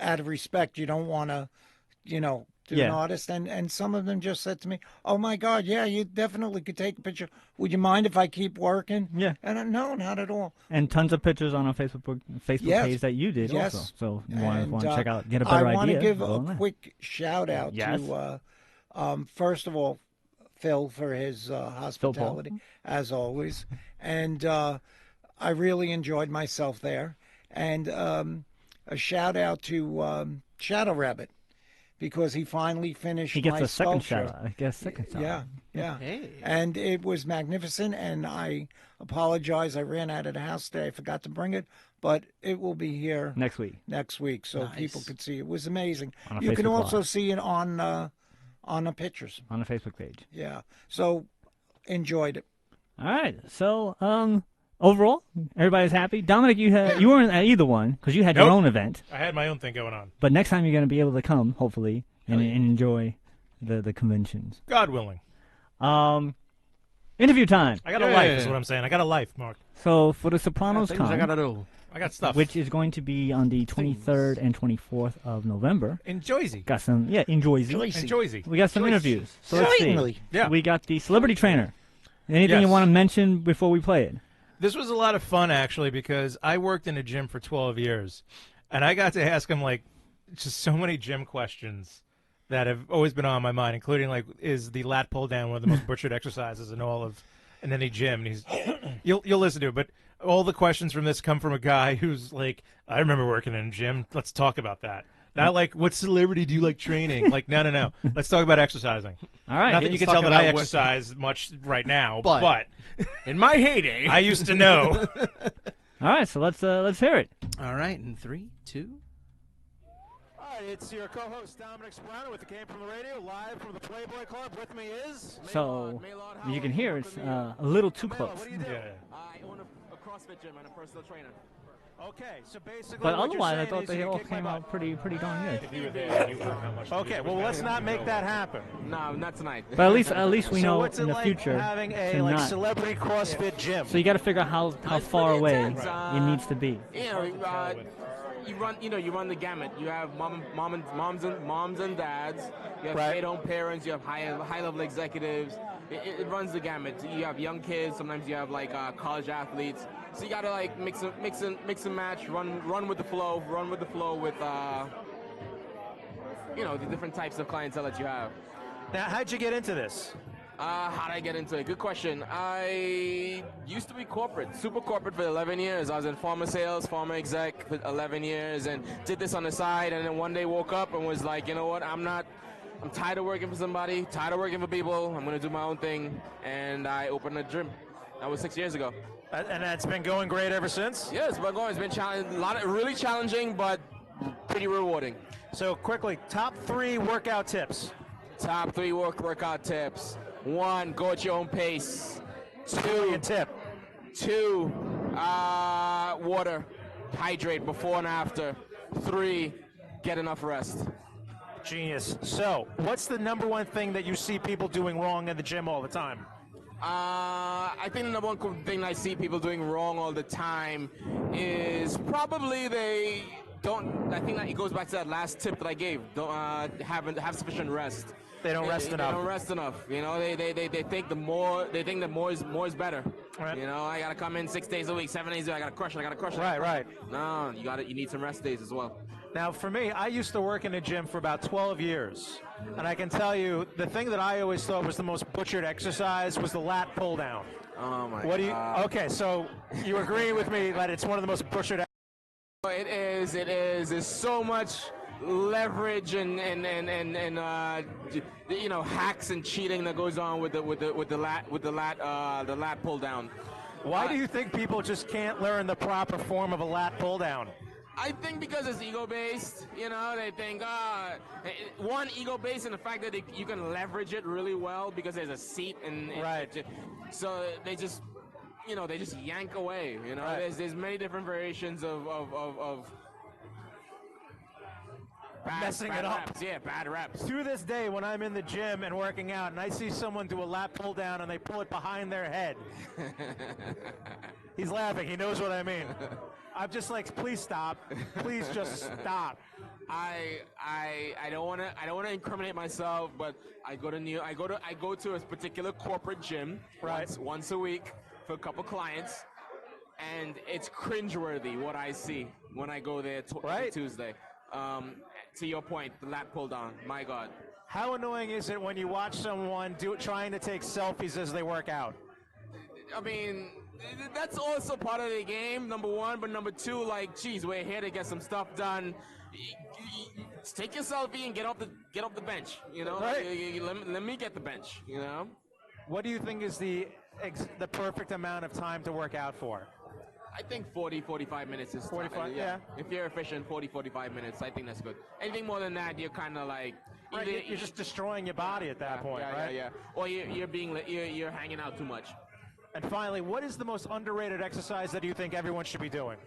out of respect, you don't want to, to an Yeah. artist. And some of them just said to me, "Oh my God, yeah, you definitely could take a picture. Would you mind if I keep working?" Yeah. And no, not at all. And tons of pictures on our Facebook Yes. page that you did Yes. also. So you And, want to check out, get a better I want idea. to give go on a there. quick shout out Yes. to, first of all, Phil for his hospitality, as always. And I really enjoyed myself there. And a shout out to Shadow Rabbit, because he finally finished He gets my a second sculpture. shout out. I guess second shout Yeah, out. yeah. Hey. And it was magnificent, and I apologize. I ran out of the house today. I forgot to bring it, but it will be here Next week. next week, so Nice. people could see it. It was amazing. On a You can Facebook also Live. see it on the pictures. On the Facebook page. Yeah, so enjoyed it. All right. So, overall, everybody's happy. Dominic, you weren't at either one because you had your Nope. own event. I had my own thing going on. But next time you're going to be able to come, hopefully, and enjoy the conventions. God willing. Interview time. I got a life, is what I'm saying. I got a life, Mark. So for the Sopranos Things I Con, gotta do. I got stuff. which is going to be on the 23rd and 24th of November. In Jersey. Got some, in Jersey. In Jersey. We got some interviews. So let's see. Certainly. Yeah. We got the celebrity trainer. Anything you Yes. want to mention before we play it? This was a lot of fun, actually, because I worked in a gym for 12 years, and I got to ask him, just so many gym questions that have always been on my mind, including, is the lat pull down one of the most butchered exercises in any gym? And you'll listen to it, but all the questions from this come from a guy who's like, I remember working in a gym. Let's talk about that. Not like, what celebrity do you like training? Like, no. Let's talk about exercising. All right. Not that you let's can talk tell that I about what- exercise much right now, But- but In my heyday. I used to know. All right. So let's hear it. All right, in 3, 2. All right, it's your co-host Dominic Soprano with the Game from the Radio, live from the Playboy Club. With me is So you can hear it's a little too close. What do you do? I own a CrossFit gym and a personal trainer. Okay, so basically, But what you're otherwise, I saying thought is they you all kick my came butt. out pretty darn good. If you were there, you would know how much. Okay, well, let's not make that happen. No, not tonight. But at least we So know what's it in the like future having a to like not. celebrity CrossFit gym? So you got to figure out how It's far pretty away intense. it needs to be. You run the gamut. You have moms and dads. You have Right. stay-at-home parents. You have high level executives. It runs the gamut. You have young kids. Sometimes you have like college athletes. So you gotta like mix and match. Run with the flow. Run with the flow with the different types of clientele that you have. Now, how'd you get into this? How did I get into it? Good question. I used to be corporate, super corporate for 11 years. I was in pharma sales, pharma exec for 11 years, and did this on the side. And then one day woke up and was like, you know what? I'm tired of working for somebody, tired of working for people. I'm going to do my own thing. And I opened a gym. That was 6 years ago. And that's been going great ever since? Yeah, it's been going. It's been really challenging, but pretty rewarding. So quickly, top 3 workout tips. Top 3 workout tips. 1, go at your own pace. Your tip. 2, water. Hydrate before and after. 3, get enough rest. Genius. So, what's the number one thing that you see people doing wrong in the gym all the time? I think the number one thing I see people doing wrong all the time is probably they don't. I think that it goes back to that last tip that I gave. Don't have sufficient rest. They don't rest enough. They don't rest enough. You know, they think that more is better. Right. You know, I gotta come in 6 days a week, 7 days a week. I gotta crush it. Right. No, you need some rest days as well. Now, for me, I used to work in a gym for about 12 years. And I can tell you, the thing that I always thought was the most butchered exercise was the lat pull down. Oh my What do you? God. Okay, so you agree with me that it's one of the most butchered. It is. There's so much leverage and hacks and cheating that goes on with the lat pull down. Why do you think people just can't learn the proper form of a lat pull down? I think because it's ego-based, they think, one, ego-based in the fact that you can leverage it really well because there's a seat and Right. So they just, they just yank away. Right. There's many different variations of Messing bad it up. reps. Yeah, bad reps. To this day, when I'm in the gym and working out, and I see someone do a lat pull down and they pull it behind their head, he's laughing. He knows what I mean. I'm just like, please stop. Please just stop. I don't want to incriminate myself, but I go to a particular corporate gym Right. once a week for a couple clients, and it's cringeworthy what I see when I go there Right. Tuesday. To your point, the lat pull down. My God. How annoying is it when you watch someone trying to take selfies as they work out? I mean, that's also part of the game, number one. But number two, like, geez, we're here to get some stuff done. Take your selfie and get off the bench. Right. Let me get the bench. What do you think is the perfect amount of time to work out for? I think 40, 45 minutes is 45, yeah. If you're efficient, 40, 45 minutes, I think that's good. Anything more than that, you're kind of like Right, you're just destroying your body at that point, right? Yeah. Or you're hanging out too much. And finally, what is the most underrated exercise that you think everyone should be doing?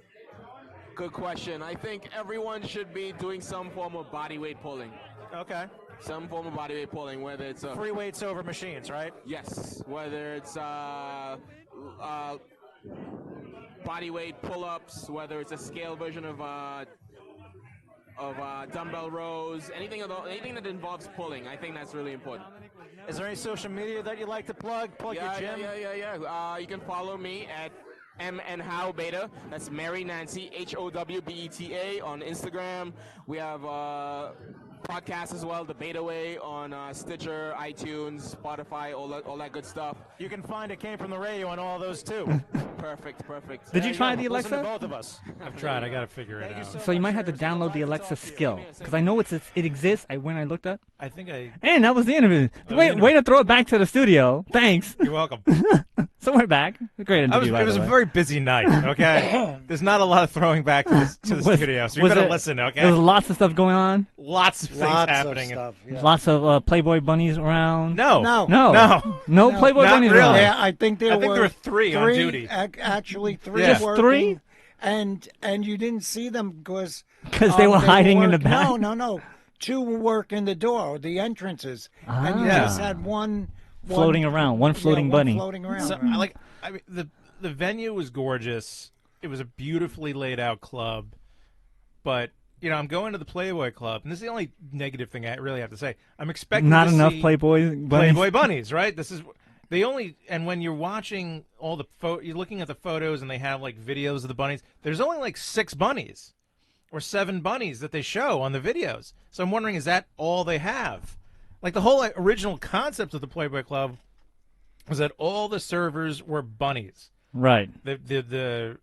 Good question. I think everyone should be doing some form of body weight pulling. Okay. Some form of body weight pulling, whether it's Free weights over machines, right? yes, whether it's body weight pull-ups, whether it's a scale version of dumbbell rows, anything that involves pulling. I think that's really important. Is there any social media that you'd like to plug? Plug your gym? Yeah. You can follow me at MNHowBeta. That's Mary Nancy HOWBETA on Instagram. We have podcasts as well, The Beta Way on Stitcher, iTunes, Spotify, all that good stuff. You can find It Came From the Radio on all those too. Perfect, perfect. Did There you try go. the Listen to Alexa? both of us. I've tried. I got to figure it out. So you might have to download the Alexa skill because I know it exists. When I looked up, I think I. and that was the interview. was Wait, the interview. way to throw it back to the studio. Thanks. You're welcome. So we're back. Great interview. by It was the a way. very busy night. Okay, there's not a lot of throwing back to the Was- studio, so you was better it- listen. Okay, There was lots of stuff going on. lots of things Lots happening. of stuff. Yeah. Lots of Playboy bunnies around. No, No. No Playboy Not bunnies really. around. Yeah, I think there I think there were three on duty. Actually, three Just working, three? and you didn't see them because 'Cause they were hiding in the back? No. Two work in the door, the entrances, and you Ah. just had one Floating around, one floating one bunny. floating around. So, I mean, the venue was gorgeous. It was a beautifully laid out club, but I'm going to the Playboy Club, and this is the only negative thing I really have to say. I'm expecting Not to enough see Playboy bunnies. Playboy bunnies, right? This is they only, and when you're watching all the you're looking at the photos, and they have like videos of the bunnies. There's only like 6 bunnies or 7 bunnies that they show on the videos. So I'm wondering, is that all they have? Like the whole original concept of the Playboy Club was that all the servers were bunnies. Right. The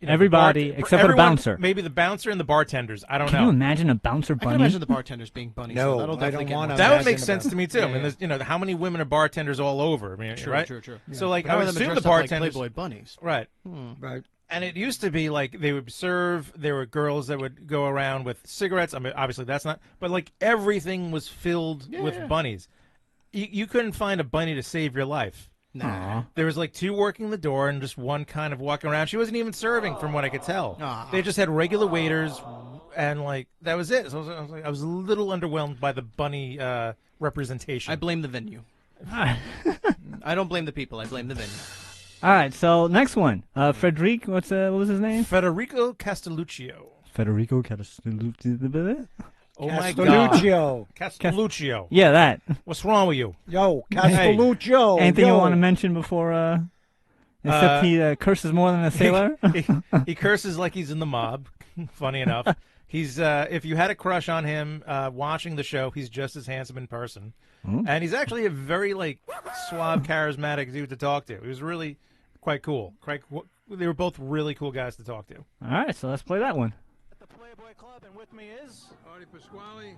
Everybody except for the everyone, bouncer. maybe the bouncer and the bartenders. I don't Can know. you imagine a bouncer I can bunny? imagine the bartenders being bunnies. No, so that'll I definitely don't get wanna more- That would imagine make sense to me too. Yeah, I mean, yeah. there's, how many women are bartenders all over? I mean, True, right? true. So like, How I are would them assume the dressed up like bartenders, Playboy bunnies. right? Right. And it used to be like they would serve. There were girls that would go around with cigarettes. I mean, obviously that's not. But like everything was filled with bunnies. You couldn't find a bunny to save your life. Nah. There was like 2 working the door and just one kind of walking around. She wasn't even serving, from what I could tell. Aw. They just had regular waiters, and like that was it. So I was a little underwhelmed by the bunny representation. I blame the venue. I don't blame the people. I blame the venue. All right. So next one, Frederic. What was his name? Federico Castelluccio. Federico Castelluccio. Oh my God, Castelluccio. Castelluccio. Yeah, that. What's wrong with you? Yo, Castelluccio. Anything yo. you want to mention before? Except he curses more than a sailor. He curses like he's in the mob. Funny enough, he's if you had a crush on him watching the show, he's just as handsome in person, and he's actually a very like suave, charismatic dude to talk to. He was really quite cool. They were both really cool guys to talk to. All right, so let's play that one. The Playboy Club, and with me is Artie Pasquale.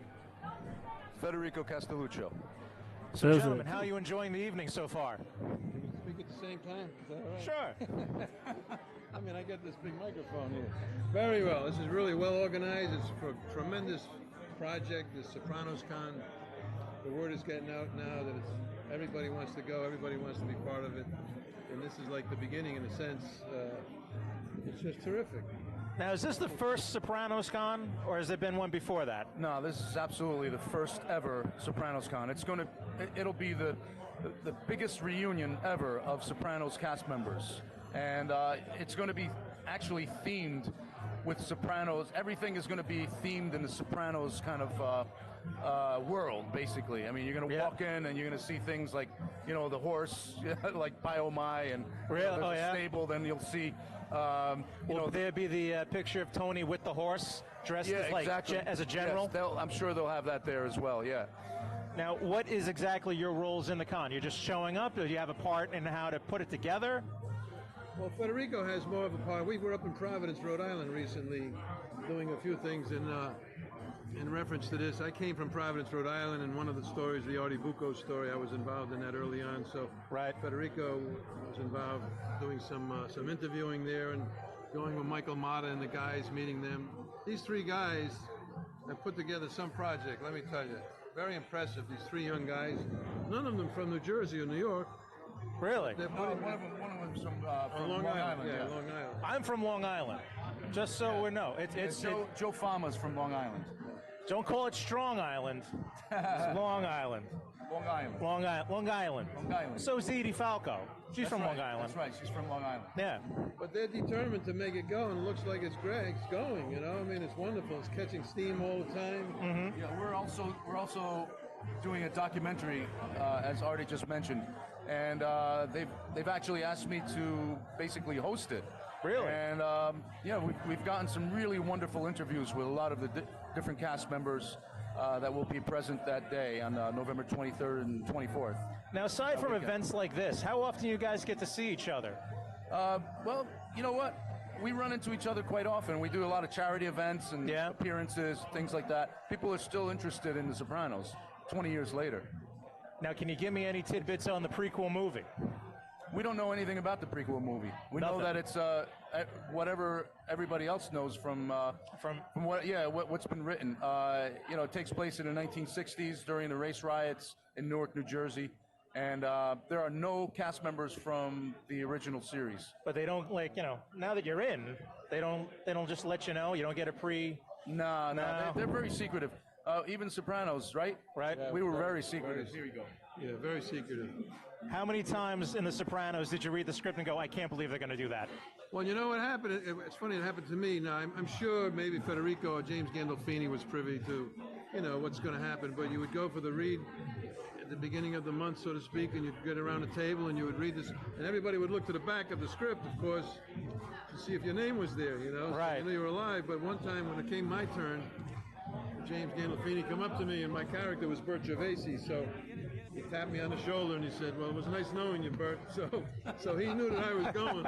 Federico Castelluccio. So those gentlemen. are- How are you enjoying the evening so far? Speak at the same time. Is that all right? Sure. I mean, I got this big microphone here. Very well. This is really well organized. It's a tremendous project, the Sopranos Con. The word is getting out now that everybody wants to go, everybody wants to be part of it. And this is like the beginning in a sense. It's just terrific. Now, is this the first Sopranos Con, or has there been one before that? No, this is absolutely the first ever Sopranos Con. It'll be the biggest reunion ever of Sopranos cast members, and it's going to be actually themed with Sopranos. Everything is going to be themed in the Sopranos kind of world, basically. I mean, you're going to walk in and you're going to see things like, the horse, like Pai Mai, and Really? there's Oh, a yeah? stable. Then you'll see. Will there be the picture of Tony with the horse, dressed Yeah, as like exactly. as a general? Yes, I'm sure they'll have that there as well. Yeah. Now, what is exactly your roles in the con? You're just showing up, or do you have a part in how to put it together? Well, Federico has more of a part. We were up in Providence, Rhode Island recently doing a few things in reference to this. I came from Providence, Rhode Island, and one of the stories, the Artie Bucco story, I was involved in that early on. So Right. Federico was involved doing some interviewing there and going with Michael Mata and the guys, meeting them. These 3 guys have put together some project, let me tell you. Very impressive, these 3 young guys. None of them from New Jersey or New York. Really? They're No, putting one of them's from Long Island. Yeah, Long Island. I'm from Long Island. Just so we know, it's Joe Fama's from Long Island. don't call it Strong Island. It's Long Island. Long Island. Long Island. Long Island. Long Island. So is Edie Falco. She's from Long Island. That's right. She's from Long Island. Yeah. But they're determined to make it go, and it looks like it's great. It's going, I mean, it's wonderful. It's catching steam all the time. Yeah, we're also doing a documentary, as Artie just mentioned, and they've actually asked me to basically host it. Really? And we've gotten some really wonderful interviews with a lot of the different cast members that will be present that day on November 23rd and 24th. Now, aside from events like this, how often do you guys get to see each other? Well, you know what? We run into each other quite often. We do a lot of charity events and appearances, things like that. People are still interested in The Sopranos 20 years later. Now, can you give me any tidbits on the prequel movie? We don't know anything about the prequel movie. We know that it's whatever everybody else knows from what's been written. It takes place in the 1960s during the race riots in Newark, New Jersey. And there are no cast members from the original series. But they don't now that you're in, they don't just let you know. You don't get a pre. No. They're very secretive. Even Sopranos, right? Right. Yeah, we were very secretive. Here we go. Yeah, very secretive. How many times in The Sopranos did you read the script and go, I can't believe they're going to do that? Well, you know what happened? It's funny, it happened to me. Now, I'm sure maybe Federico or James Gandolfini was privy to, what's going to happen. But you would go for the read at the beginning of the month, so to speak, and you'd get around the table and you would read this. And everybody would look to the back of the script, of course, to see if your name was there, Right. So you knew you were alive. But one time when it came my turn, James Gandolfini come up to me, and my character was Bert Gervasi, so he tapped me on the shoulder and he said, "Well, it was nice knowing you, Bert." So he knew that I was going,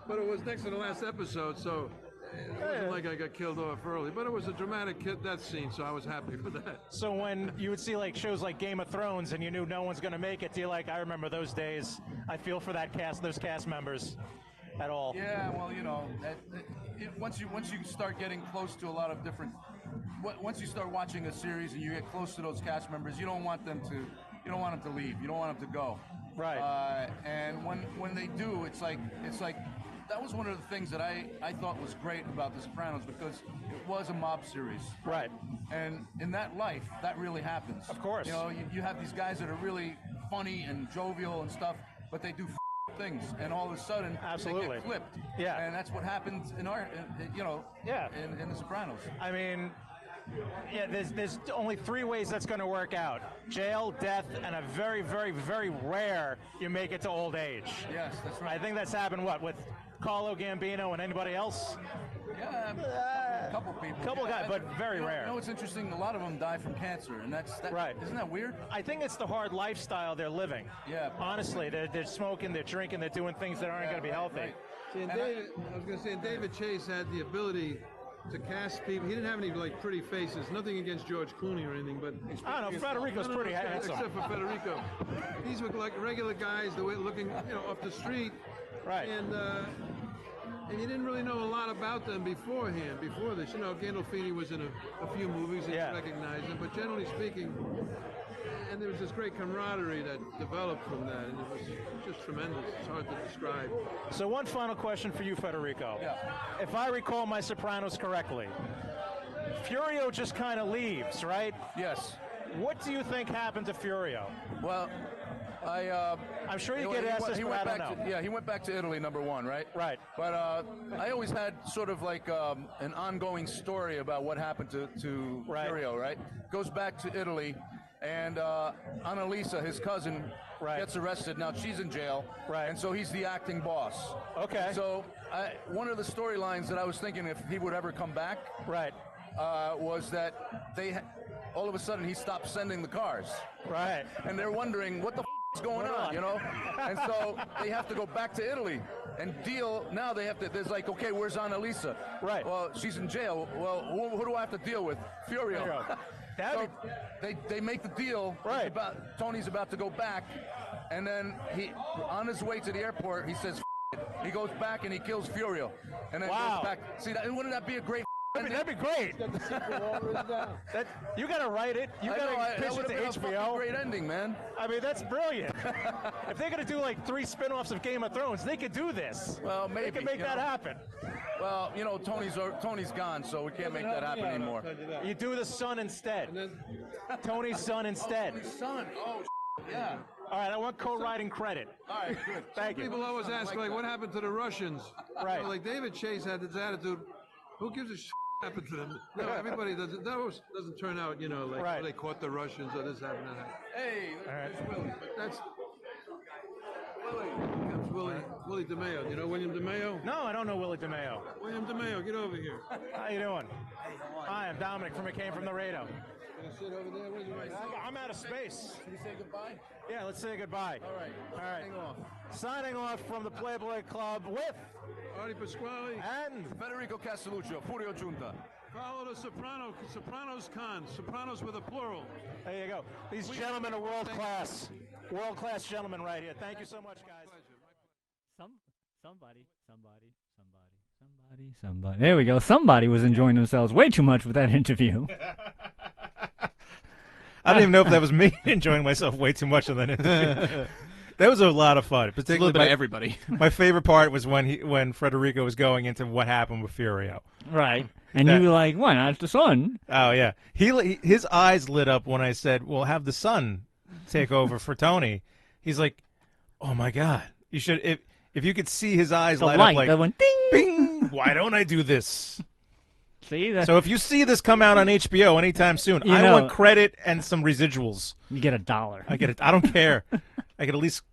but it was next to the last episode, so it wasn't like I got killed off early. But it was a dramatic death scene, so I was happy for that. So when you would see shows like Game of Thrones and you knew no one's going to make it, do you I remember those days? I feel for those cast members at all. Yeah, well, once you start getting close to a lot of different. Once you start watching a series and you get close to those cast members, you don't want them to leave. You don't want them to go. Right. And when they do, it's like that was one of the things that I thought was great about The Sopranos, because it was a mob series. Right. And in that life, that really happens. Of course. You have these guys that are really funny and jovial and stuff, but they do things, and all of a sudden Absolutely. they get flipped. Yeah. And that's what happens in in The Sopranos. I mean, there's only three ways that's going to work out: jail, death, and a very, very, very rare you make it to old age. Yes, that's right. I think that's happened with Carlo Gambino and anybody else. Yeah, a couple people. Guys, but very rare. You know what's interesting? A lot of them die from cancer, and that's right. Isn't that weird? I think it's the hard lifestyle they're living. Yeah. Honestly, they're smoking, they're drinking, they're doing things that aren't going to be healthy. Right. See, I was going to say, David Chase had the ability to cast people. He didn't have any pretty faces. Nothing against George Clooney or anything, but I don't know. Federico's pretty handsome. Except for Federico, these were like regular guys, the way looking, off the street. Right. And you didn't really know a lot about them beforehand. Before this, Gandolfini was in a few movies and you recognized him, but generally speaking, and there was this great camaraderie that developed from that, and it was just tremendous. It's hard to describe. So one final question for you, Federico. Yeah. If I recall my Sopranos correctly, Furio just kind of leaves, right? Yes. What do you think happened to Furio? Well, I'm sure you get asked this, but I don't know. He went back to Italy, number one, right? Right. But I always had sort of an ongoing story about what happened to Furio, right? Goes back to Italy, and Annalisa, his cousin, gets arrested. Now she's in jail, and so he's the acting boss. Okay. So one of the storylines that I was thinking if he would ever come back, was that all of a sudden he stopped sending the cars. Right. And they're wondering what the is going on, And so they have to go back to Italy and deal. Now they have to, there's okay, where's Annalisa? Right. Well, she's in jail. Well, who do I have to deal with? Furio. So they make the deal. Right. Tony's about to go back, and then on his way to the airport, he says, he goes back and he kills Furio. And then goes back. See, wouldn't that be a great That'd be great. You got to write it. You got to pitch it to HBO. A great ending, man. I mean, that's brilliant. If they're going to do 3 spin-offs of Game of Thrones, they could do this. Well, maybe they could make that happen. Well, Tony's gone, so we can't make that happen anymore. You do the son instead. Tony's son instead. Tony's son. Oh, yeah. All right, I want co-writing credit. All right, good. Thank you. People always ask, what happened to the Russians? Right. David Chase had this attitude. Who gives a shit happened to them? No, everybody does. That doesn't turn out, they caught the Russians or this happened. Hey, that's Willie. That's Willie. Here comes Willie DeMeo. Do you know William DeMeo? No, I don't know Willie DeMeo. William DeMeo, get over here. How you doing? Hi, I'm Dominic from McCain from the Radio. Gonna sit over there. What is it? I'm out of space. Can you say goodbye? Yeah, let's say goodbye. All right. All right. Hang on. Signing off from the Playboy Club with Artie Pasquale. and Federico Castelluccio, Furio Giunta. Follow the Sopranos Con. Sopranos with a plural. there you go. These gentlemen are world class. World class gentlemen right here. Thank you so much, guys. Somebody. There we go. Somebody was enjoying themselves way too much with that interview. I don't even know if that was me enjoying myself way too much on that interview. That was a lot of fun, particularly by everybody. My favorite part was when Federico was going into what happened with Furio. Right. And you were like, "Why not the sun?" Oh yeah, his eyes lit up when I said, "Well, have the sun take over for Tony." He's like, "Oh my God, you should if you could see his eyes The light light up like that went ding. bing. Why don't I do this?" See that? So if you see this come out on HBO anytime soon, You I know- want credit and some residuals. You get $1. I get it. I don't care. I could at least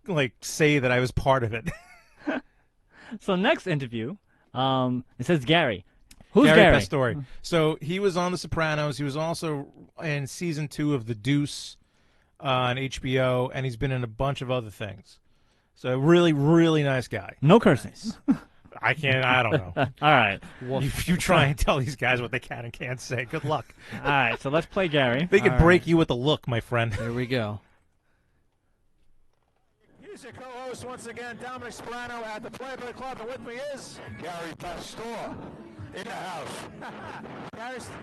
say that I was part of it. So next interview, it says Gary. Who's Gary Gary? Pastore. So he was on The Sopranos. He was also in season 2 of The Deuce on HBO, and he's been in a bunch of other things. So really, really nice guy. No cursing. I don't know. All right. You try and tell these guys what they can and can't say. Good luck. All right. So let's play Gary. They could break you with a look, my friend. There we go. Here's your co-host once again, Dominic Sperano at the Playboy Club, and with me is Gary Pastore in the house.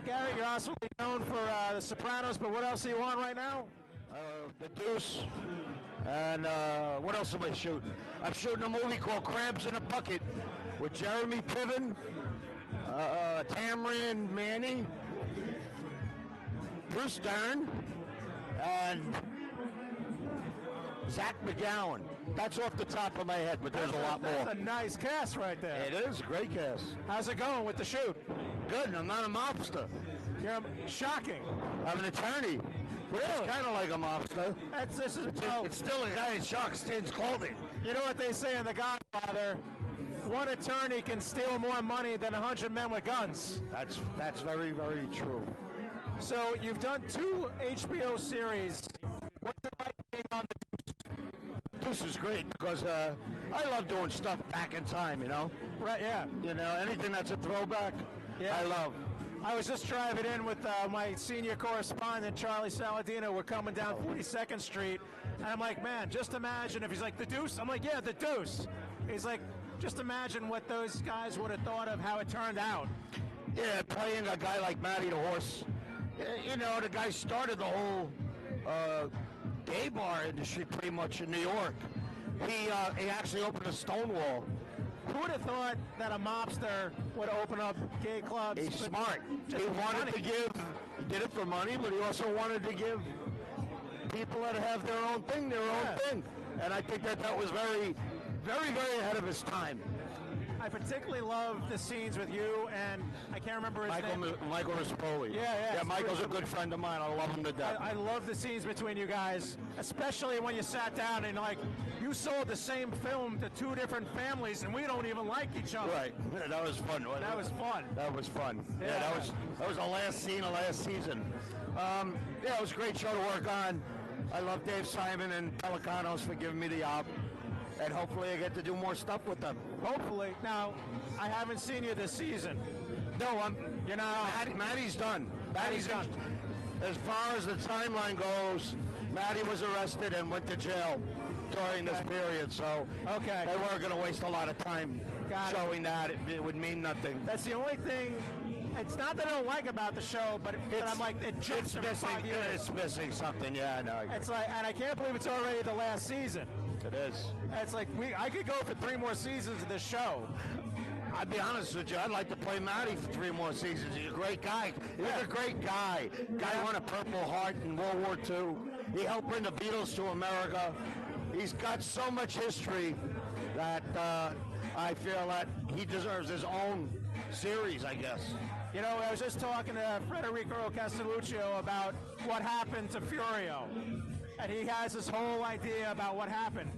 Gary, you're also known for The Sopranos, but what else are you on right now? The Deuce. And what else am I shooting? I'm shooting a movie called Crabs in a Bucket with Jeremy Piven, Tamron Manny, Bruce Dern, and Zach McGowan. That's off the top of my head, but there's a lot more. That's a nice cast right there. It is a great cast. How's it going with the shoot? Good, I'm not a mobster. You're shocking. I'm an attorney. It's kind of like a mobster. It's still a guy in shark skins clothing. You know what they say in The Godfather? One attorney can steal more money than 100 men with guns. That's very, very true. So you've done 2 HBO series. What's it like being on the Deuce is great because I love doing stuff back in time, you know? Right, yeah. You know, anything that's a throwback, Yeah. I love. I was just driving in with my senior correspondent, Charlie Saladino. We're coming down 42nd Street, and I'm like, man, just imagine if he's like, The Deuce? I'm like, yeah, The Deuce. He's like, just imagine what those guys would have thought of how it turned out. Yeah, playing a guy like Matty the Horse. You know, the guy started the whole gay bar industry pretty much in New York. He actually opened a Stonewall. Who would have thought that a mobster would open up gay clubs? He's smart. He wanted to give, he did it for money, but he also wanted to give people that have their own thing, And I think that was very, very, very ahead of his time. I particularly love the scenes with you and I can't remember his name. Michael Rispoli. Yeah. Yeah, Michael's a good friend of mine. I love him to death. I love the scenes between you guys, especially when you sat down and you sold the same film to 2 different families and we don't even like each other. Right. Yeah, that was fun. That was fun. That was fun. Yeah, that was the last scene of last season. Yeah, it was a great show to work on. I love Dave Simon and Pelicanos for giving me the op. And hopefully I get to do more stuff with them. Hopefully. Now, I haven't seen you this season. No, Matty's done. Matty's done. As far as the timeline goes, Matty was arrested and went to jail during this period, so okay, they weren't going to waste a lot of time showing that. It would mean nothing. That's the only thing. It's not that I don't like about the show, but I'm like, it jumps every 5 years. It's missing something, yeah, I know. It's like, and I can't believe it's already the last season. It is. It's like, I could go for 3 more seasons of this show. I'd be honest with you, I'd like to play Matty for 3 more seasons. He's a great guy. He's a great guy. Guy won a Purple Heart in World War II. He helped bring the Beatles to America. He's got so much history that I feel that he deserves his own series, I guess. You know, I was just talking to Federico Castelluccio about what happened to Furio. And he has this whole idea about what happened.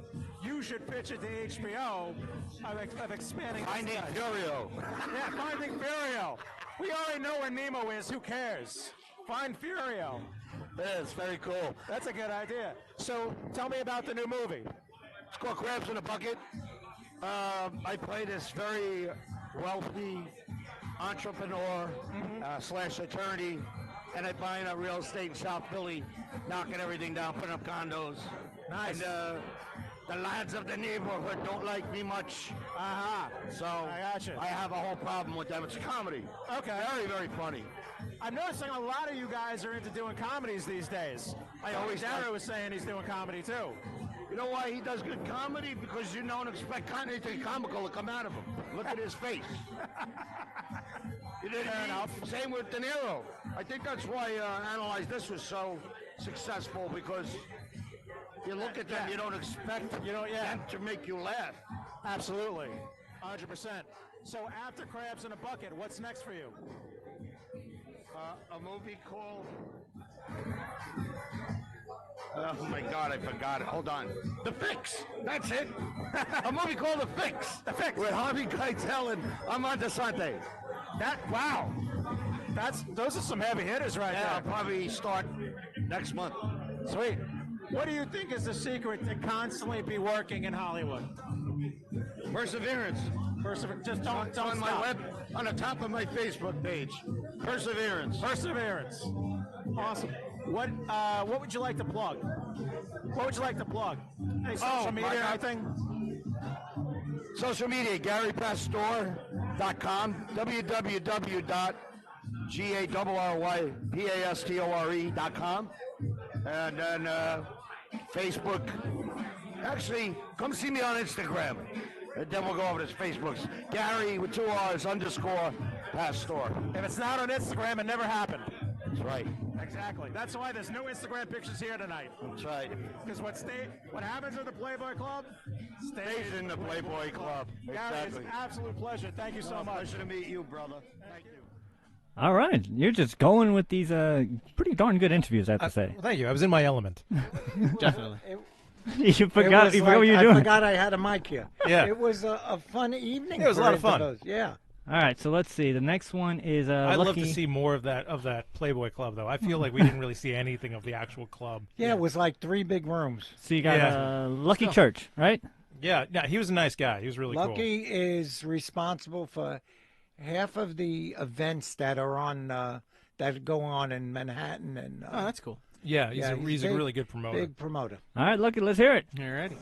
You should pitch it to HBO of expanding. Finding Furio. Yeah, Finding Furio. We already know where Nemo is. Who cares? Find Furio. Yeah, it's very cool. That's a good idea. So tell me about the new movie. It's called Crabs in a Bucket. I play this very wealthy entrepreneur slash attorney, and I buy a real estate in South Philly, knocking everything down, putting up condos. Nice. And the lads of the neighborhood don't like me much. So I gotcha. I have a whole problem with them. It's a comedy. Okay. Very, very funny. I'm noticing a lot of you guys are into doing comedies these days. Darrow was saying he's doing comedy too. You know why he does good comedy? Because you don't expect anything comical to come out of him. Look at his face. You didn't enough. Same with De Niro. I think that's why Analyze This was so successful, because you look at them, you don't expect them to make you laugh. Absolutely. 100%. So after Crabs in a Bucket, what's next for you? A movie called... Oh my God, I forgot it. Hold on. The Fix. That's it. A movie called The Fix. The Fix. With Harvey Keitel and Armand Desante. Wow. Those are some heavy hitters right Yeah, I'll there. probably start next month. Sweet. What do you think is the secret to constantly be working in Hollywood? Perseverance. Just don't It's on my stop. web, on the top of my Facebook page. Perseverance. Perseverance. Awesome. What would you like to plug? What would you like to plug? Any social media or anything? Social media, GaryPastor.com, www.GaryPastor.com, and then Facebook. Actually, come see me on Instagram, and then we'll go over to Facebook's Gary with 2 R's _ Pastor. If it's not on Instagram, it never happened. That's right. Exactly. That's why there's no Instagram pictures here tonight. That's right. Because what happens at the Playboy Club Stays in the Playboy Club. Gary, Exactly. it's an absolute pleasure. Thank you so much. Pleasure to meet you, brother. Thank you. All right, you're just going with these pretty darn good interviews, I have to say. Well, thank you. I was in my element. Definitely. You forgot It was what were you like, doing. I forgot I had a mic here. Yeah. It was a fun evening. It was a for lot of fun. those. Yeah. All right, so let's see. The next one is I'd love Lucky. to see more of that Playboy Club, though. I feel like we didn't really see anything of the actual club. Yeah, it was like 3 big rooms. So you got Lucky Church, right? Yeah, he was a nice guy. He was really cool. Lucky is responsible for half of the events that are on that go on in Manhattan, and Oh, that's cool. Yeah, he's a big- really good promoter. Big promoter. All right, Lucky, let's hear it. Alrighty.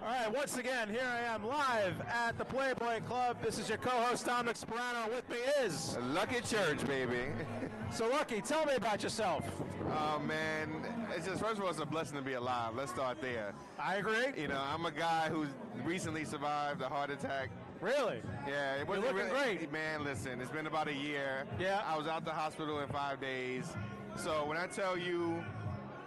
All right, once again, here I am live at the Playboy Club. This is your co-host, Dominic Sperano. With me is... Lucky Church, baby. So, Lucky, tell me about yourself. Oh, man. It's just, first of all, it's a blessing to be alive. Let's start there. I agree. You know, I'm a guy who's recently survived a heart attack. Really? Yeah, it wasn't You're looking really, great. Man, listen, it's been about a year. Yeah. I was out the hospital in 5 days. So when I tell you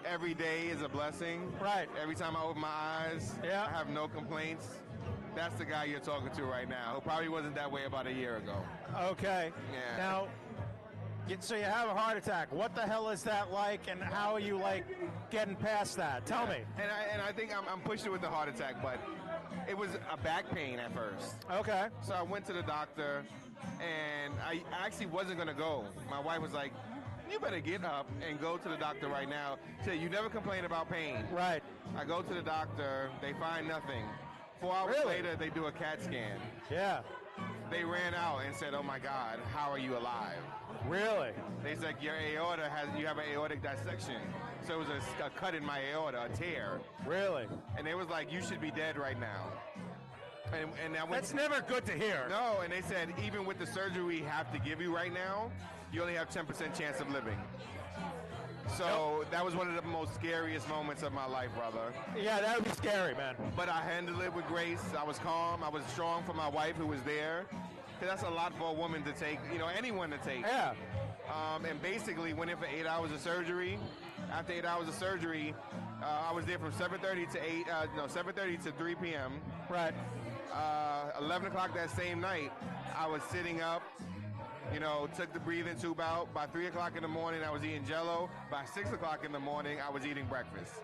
every day is a blessing, Right. every time I open my eyes, Yeah. I have no complaints. That's the guy you're talking to right now, who probably wasn't that way about a year ago. Okay. Yeah. Now, so you have a heart attack. What the hell is that like, and how are you, getting past that? Tell me. And I think I'm pushing with the heart attack, but it was a back pain at first. Okay. So I went to the doctor, and I actually wasn't going to go. My wife was like, you better get up and go to the doctor right now. She said, you never complain about pain. Right. I go to the doctor, they find nothing. 4 hours Really? later, they do a CAT scan. Yeah. They ran out and said, oh my God, how are you alive? Really? They said, your aorta you have an aortic dissection. So it was a cut in my aorta, a tear. Really? And they was like, you should be dead right now. And I went, That's never good to hear. No, and they said, even with the surgery we have to give you right now, you only have 10% chance of living. So that was one of the most scariest moments of my life, brother. Yeah, that would be scary, man. But I handled it with grace. I was calm. I was strong for my wife who was there. Because that's a lot for a woman to take, anyone to take. Yeah. And basically went in for 8 hours of surgery. After 8 hours of surgery, I was there from 7:30 to 7:30 to 3 p.m. Right. 11 o'clock that same night, I was sitting up, You know, took the breathing tube out. By 3 o'clock in the morning, I was eating Jello. By 6 o'clock in the morning, I was eating breakfast.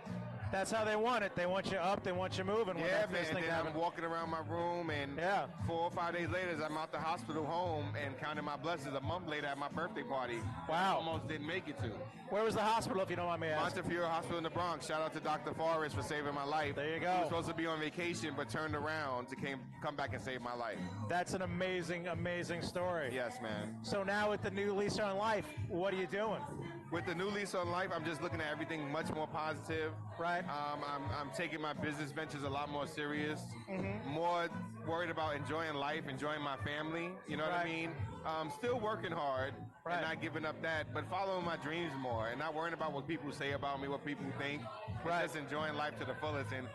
That's how they want it. They want you up. They want you moving. when Yeah, that man. first thing Then I'm happens. walking around my room, and 4 or 5 days later, I'm out the hospital home and counting my blessings. A month later, at my birthday party, Wow. almost didn't make it to. Where was the hospital, if you don't mind me asking? Montefiore Hospital in the Bronx. Shout out to Dr. Forrest for saving my life. There you I go. was supposed to be on vacation, but turned around to come back and save my life. That's an amazing, amazing story. Yes, man. So now with the new lease on life, what are you doing? With the new lease on life, I'm just looking at everything much more positive. Right. I'm taking my business ventures a lot more serious. Mhm. More worried about enjoying life, enjoying my family. You know what I Right. mean? Still working hard Right. and not giving up that, but following my dreams more and not worrying about what people say about me, what people think. Right. Just enjoying life to the fullest and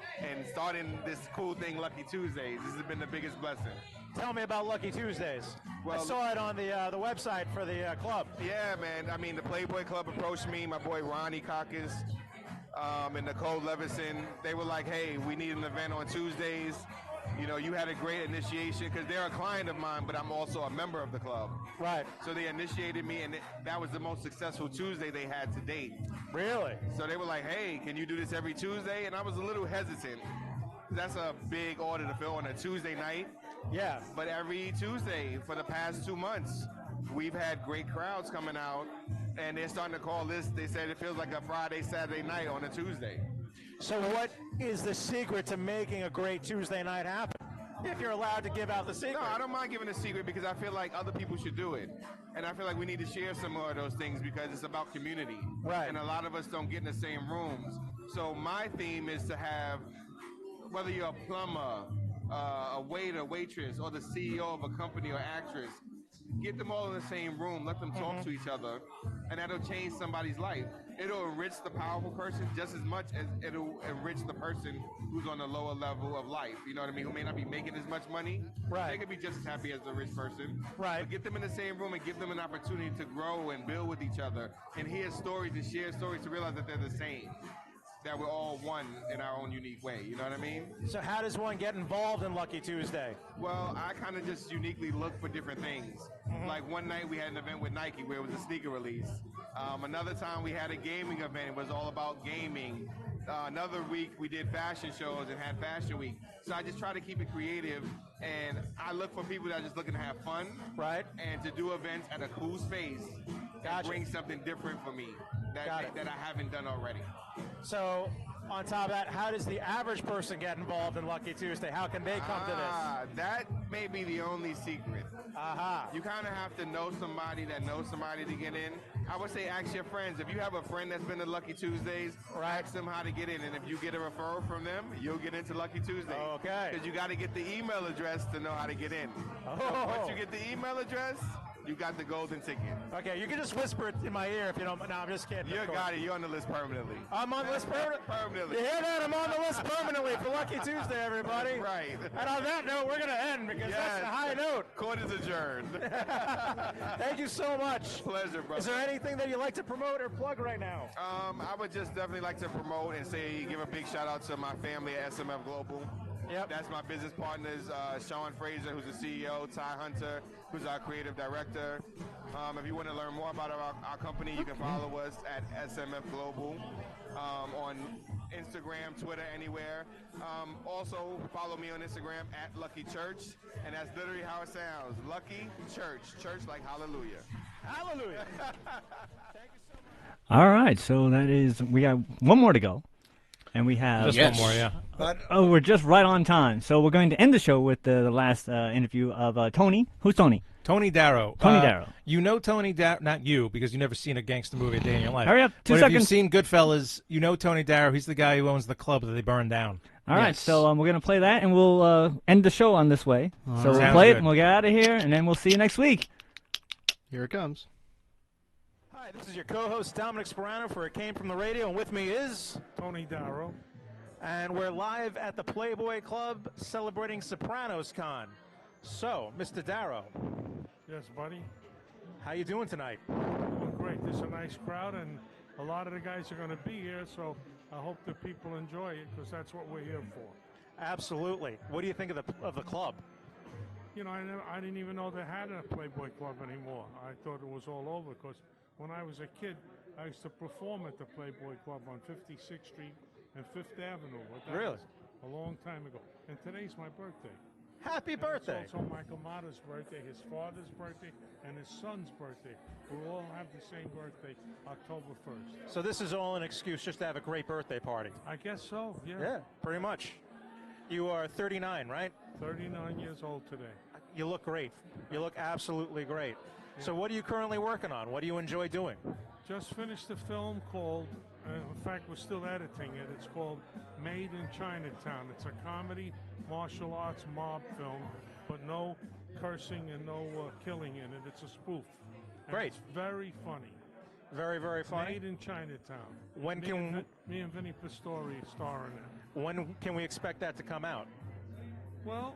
starting this cool thing, Lucky Tuesdays. This has been the biggest blessing. Tell me about Lucky Tuesdays. I Well- saw it on the website for the club. Yeah, man. I mean, the Playboy Club approached me, my boy Ronnie Caucus, and Nicole Levison. They were like, hey, we need an event on Tuesdays. You know, you had a great initiation because they're a client of mine, but I'm also a member of the club. Right. So they initiated me, and that was the most successful Tuesday they had to date. Really? So they were like, hey, can you do this every Tuesday? And I was a little hesitant. That's a big order to fill on a Tuesday night. Yeah. But every Tuesday for the past 2 months, we've had great crowds coming out, and they're starting to call this. They said it feels like a Friday, Saturday night on a Tuesday. So what is the secret to making a great Tuesday night happen? If you're allowed to give out the secret. No, I don't mind giving a secret because I feel like other people should do it. And I feel like we need to share some more of those things because it's about community. Right. And a lot of us don't get in the same rooms. So my theme is to have, whether you're a plumber, a waiter, waitress, or the CEO of a company or actress, get them all in the same room, let them talk to each other, and that'll change somebody's life. It'll enrich the powerful person just as much as it'll enrich the person who's on the lower level of life. You know what I mean? Who may not be making as much money. Right. They could be just as happy as the rich person. Right. But get them in the same room and give them an opportunity to grow and build with each other and hear stories and share stories to realize that they're the same. That we're all one in our own unique way. You know what I mean? So how does one get involved in Lucky Tuesday? Well, I kind of just uniquely look for different things. Like one night we had an event with Nike where it was a sneaker release. Another time we had a gaming event. It was all about gaming. Another week we did fashion shows and had Fashion Week. So I just try to keep it creative, and I look for people that are just looking to have fun, right? And to do events at a cool space that bring something different for me that I haven't done already. So, on top of that, how does the average person get involved in Lucky Tuesday? How can they come to this? That may be the only secret. You kind of have to know somebody that knows somebody to get in. I would say ask your friends. If you have a friend that's been to Lucky Tuesdays, ask them how to get in. And if you get a referral from them, you'll get into Lucky Tuesday. Okay. Because you got to get the email address to know how to get in. So once you get the email address, you got the golden ticket. Okay, you can just whisper it in my ear if you don't. No, I'm just kidding. You got it. You're on the list permanently. I'm on the list permanently. You hear that? I'm on the list permanently for Lucky Tuesday, everybody. Right. And on that note, we're going to end because that's a high note. Court is adjourned. Thank you so much. Pleasure, brother. Is there anything that you'd like to promote or plug right now? I would just definitely like to promote and give a big shout out to my family at SMF Global. Yep. That's my business partners, Sean Fraser, who's the CEO, Ty Hunter, who's our creative director. If you want to learn more about our company, you can follow us at SMF Global on Instagram, Twitter, anywhere. Also, follow me on Instagram at Lucky Church, and that's literally how it sounds. Lucky Church. Church like hallelujah. Hallelujah. All right, so that is, we got one more to go. And we have just one more, yeah. Oh, we're just right on time. So we're going to end the show with the last interview of Tony. Who's Tony? Tony Darrow. Tony Darrow. You know Tony Darrow, not you, because you've never seen a gangster movie a day in your life. Hurry up, 2 but seconds. If you've seen Goodfellas, you know Tony Darrow. He's the guy who owns the club that they burned down. All right, so we're going to play that, and we'll end the show on this way. So we'll Sounds play it, good. and we'll get out of here, and then we'll see you next week. Here it comes. Hi, this is your co-host Dominic Sperano for It Came From the Radio, and with me is Tony Darrow. And we're live at the Playboy Club celebrating Sopranos Con. So, Mr. Darrow. Yes, buddy. How you doing tonight? Doing great. There's a nice crowd, and a lot of the guys are going to be here, so I hope that people enjoy it, because that's what we're here for. Absolutely. What do you think of the club? you know, I didn't even know they had a Playboy Club anymore. I thought it was all over because when I was a kid, I used to perform at the Playboy Club on 56th Street and Fifth Avenue. But that Really? was a long time ago. And today's my birthday. Happy And birthday. It's also Michael Mata's birthday, his father's birthday, and his son's birthday. We all have the same birthday, October 1st. So this is all an excuse just to have a great birthday party. I guess so, yeah. Yeah, pretty much. You are 39, right? 39 years old today. You look great. You look absolutely great. So what are you currently working on? What do you enjoy doing? Just finished a film called, in fact, we're still editing it. It's called Made in Chinatown. It's a comedy, martial arts mob film, but no cursing and no killing in it. It's a spoof. And Great. It's very funny. Very, very funny. Made in Chinatown. When can me and Vinny Pistori star in it. When can we expect that to come out? Well,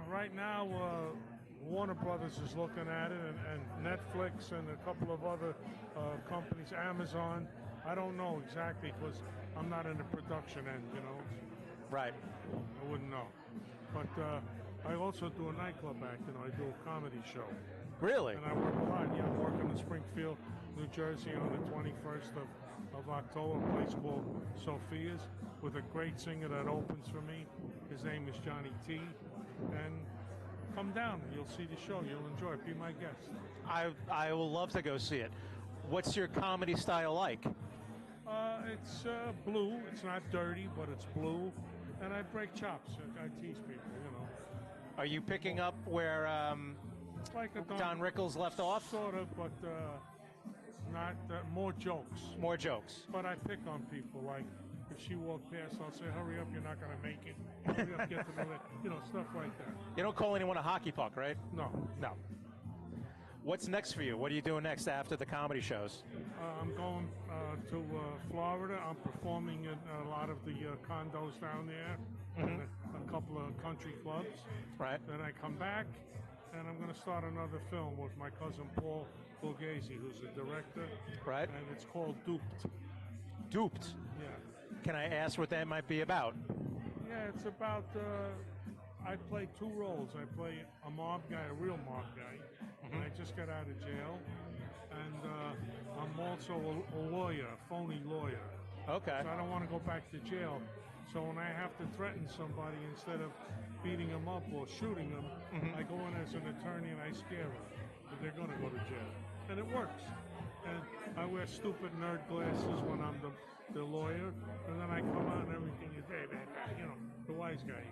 right now, Warner Brothers is looking at it, and Netflix and a couple of other companies, Amazon. I don't know exactly because I'm not in the production end, you know. Right. I wouldn't know. But I also do a nightclub act, you know. I do a comedy show. Really? And I work a lot. Yeah, I'm working in Springfield, New Jersey on the 21st of October, a place called Sophia's, with a great singer that opens for me. His name is Johnny T. And come down. You'll see the show. You'll enjoy it. Be my guest. I will love to go see it. What's your comedy style like? It's blue. It's not dirty, but it's blue. And I break chops. I tease people, you know. Are you picking up where like a Don Rickles left off? Sort of, but not more jokes. More jokes. But I pick on people. Like if she walked past, I'll say, "Hurry up! You're not going to make it. Hurry up! Get to the left." You know, stuff like that. You don't call anyone a hockey puck, right? No. No. What's next for you? What are you doing next after the comedy shows? I'm going to Florida. I'm performing in a lot of the condos down there, and a couple of country clubs. Right. Then I come back, and I'm going to start another film with my cousin Paul Borghese, who's a director. Right. And it's called Duped. Duped? Yeah. Can I ask what that might be about? Yeah, it's about, I play two roles. I play a mob guy, a real mob guy, and I just got out of jail. And I'm also a lawyer, a phony lawyer. Okay. So I don't want to go back to jail. So when I have to threaten somebody, instead of beating them up or shooting them, I go in as an attorney and I scare them that they're going to go to jail. And it works. And I wear stupid nerd glasses when I'm the lawyer, and then I come out and everything is, hey, you know, the wise guy.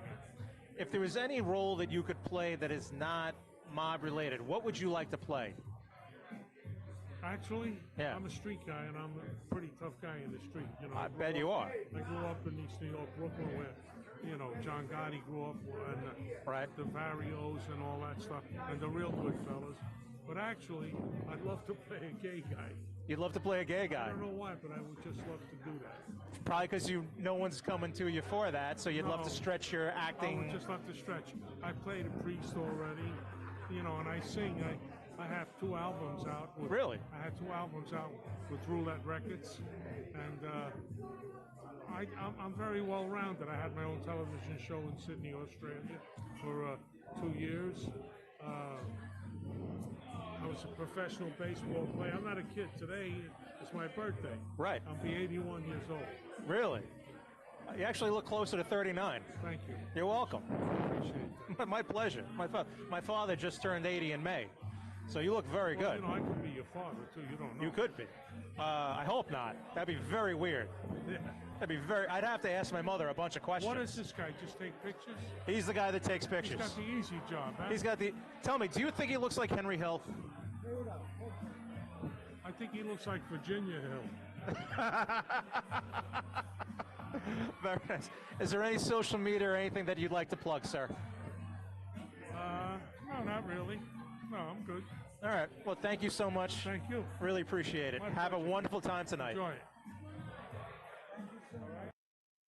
If there was any role that you could play that is not mob-related, what would you like to play? Actually, yeah. I'm a street guy, and I'm a pretty tough guy in the street. You know, I bet you are. I grew up in East New York, Brooklyn, where, you know, John Gotti grew up, and the Varios and all that stuff, and the real good fellas. But actually, I'd love to play a gay guy. You'd love to play a gay guy? I don't know why, but I would just love to do that. Probably because no one's coming to you for that, so you'd love to stretch your acting. I would just love to stretch. I played a priest already, you know, and I sing. I have 2 albums out. Really? I had 2 albums out with Roulette Records, and I'm very well-rounded. I had my own television show in Sydney, Australia for 2 years. I was a professional baseball player. I'm not a kid. Today is my birthday. Right. I'll be 81 years old. Really? You actually look closer to 39. Thank you. You're welcome. Appreciate it. My pleasure. My father just turned 80 in May, so you look very good. You know, I could be your father, too. You don't know. You could be. I hope not. That'd be very weird. Yeah. That'd be very... I'd have to ask my mother a bunch of questions. What is this guy? Just take pictures? He's the guy that takes pictures. He's got the easy job, huh? He's got the... Tell me, do you think he looks like Henry Hill? I think he looks like Virginia Hill. Very nice. Is there any social media or anything that you'd like to plug, sir? No, not really. No, I'm good. All right. Well, thank you so much. Thank you. Really appreciate it. My Have pleasure. a wonderful time tonight. Enjoy it.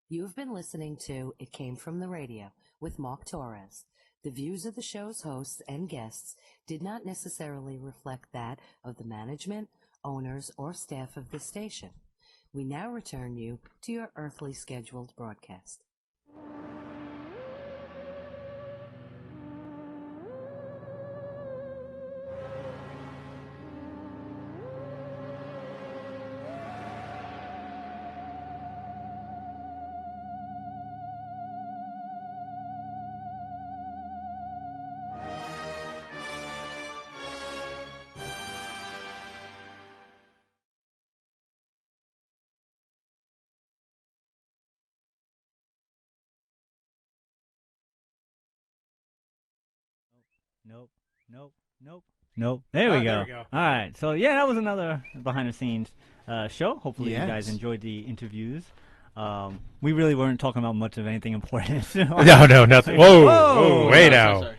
You've been listening to It Came From the Radio with Mark Torres. The views of the show's hosts and guests did not necessarily reflect that of the management, owners, or staff of the station. We now return you to your earthly scheduled broadcast. Nope. Nope. Nope. Nope. There we go. All right. So yeah, that was another behind the scenes show. Hopefully you guys enjoyed the interviews. We really weren't talking about much of anything important. No, nothing. Whoa, wait now. Sorry.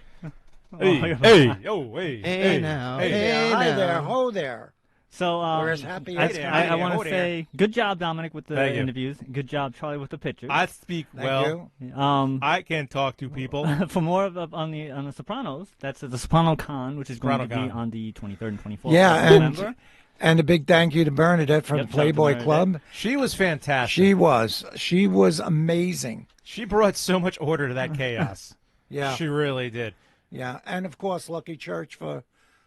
Hey, wait. Hey now. Hi there, ho there. So we're as happy as I want to say good job, Dominic, with the interviews. Good job, Charlie, with the pictures. I speak well. I can talk to people. For more on the Sopranos, that's the Soprano Con, which is going to be on the 23rd and 24th of November. And a big thank you to Bernadette from the Playboy Club. She was fantastic. She was amazing. She brought so much order to that chaos. Yeah. She really did. Yeah, and of course, Lucky Church for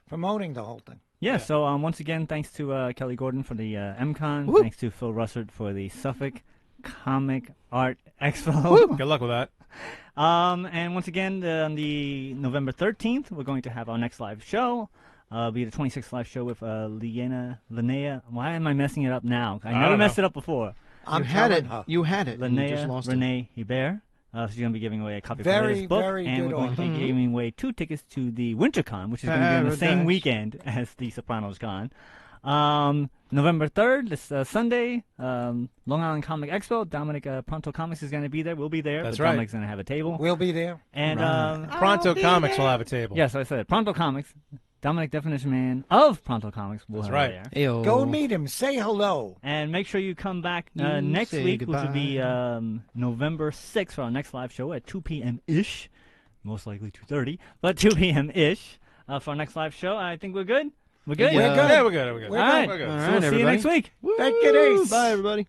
promoting the whole thing. Yeah, so once again, thanks to Kelly Gordon for the MCon. Woo. Thanks to Phil Russert for the Suffolk Comic Art Expo. Good luck with that. And once again, on the November 13th, we're going to have our next live show. It'll be the 26th live show with Linnea. Why am I messing it up now? I never messed it up for. You had it. You just Linnea lost Renee Hebert. She's going to be giving away a copy of her Very, latest book. very And good we're going to be author. giving away 2 tickets to the WinterCon, which is going to be on the same weekend as the Sopranos Con. November 3rd, this Sunday, Long Island Comic Expo. Dominic Pronto Comics is going to be there. We'll be there. That's but right. Dominic's going to have a table. We'll be there. And Pronto Comics will have a table. Yes, I said Pronto Comics. Dominic, definition man of Pronto Comics, will That's have right. it there. Ayo. Go meet him. Say hello. And make sure you come back next say week, which will goodbye. be November 6th for our next live show at 2 p.m.-ish. Most likely 2:30, but 2 p.m.-ish for our next live show. I think we're good. We're good? We're good. Yeah, we're good. All right. We're good. So All we'll right, see you next everybody. week. Take it easy. Bye, everybody.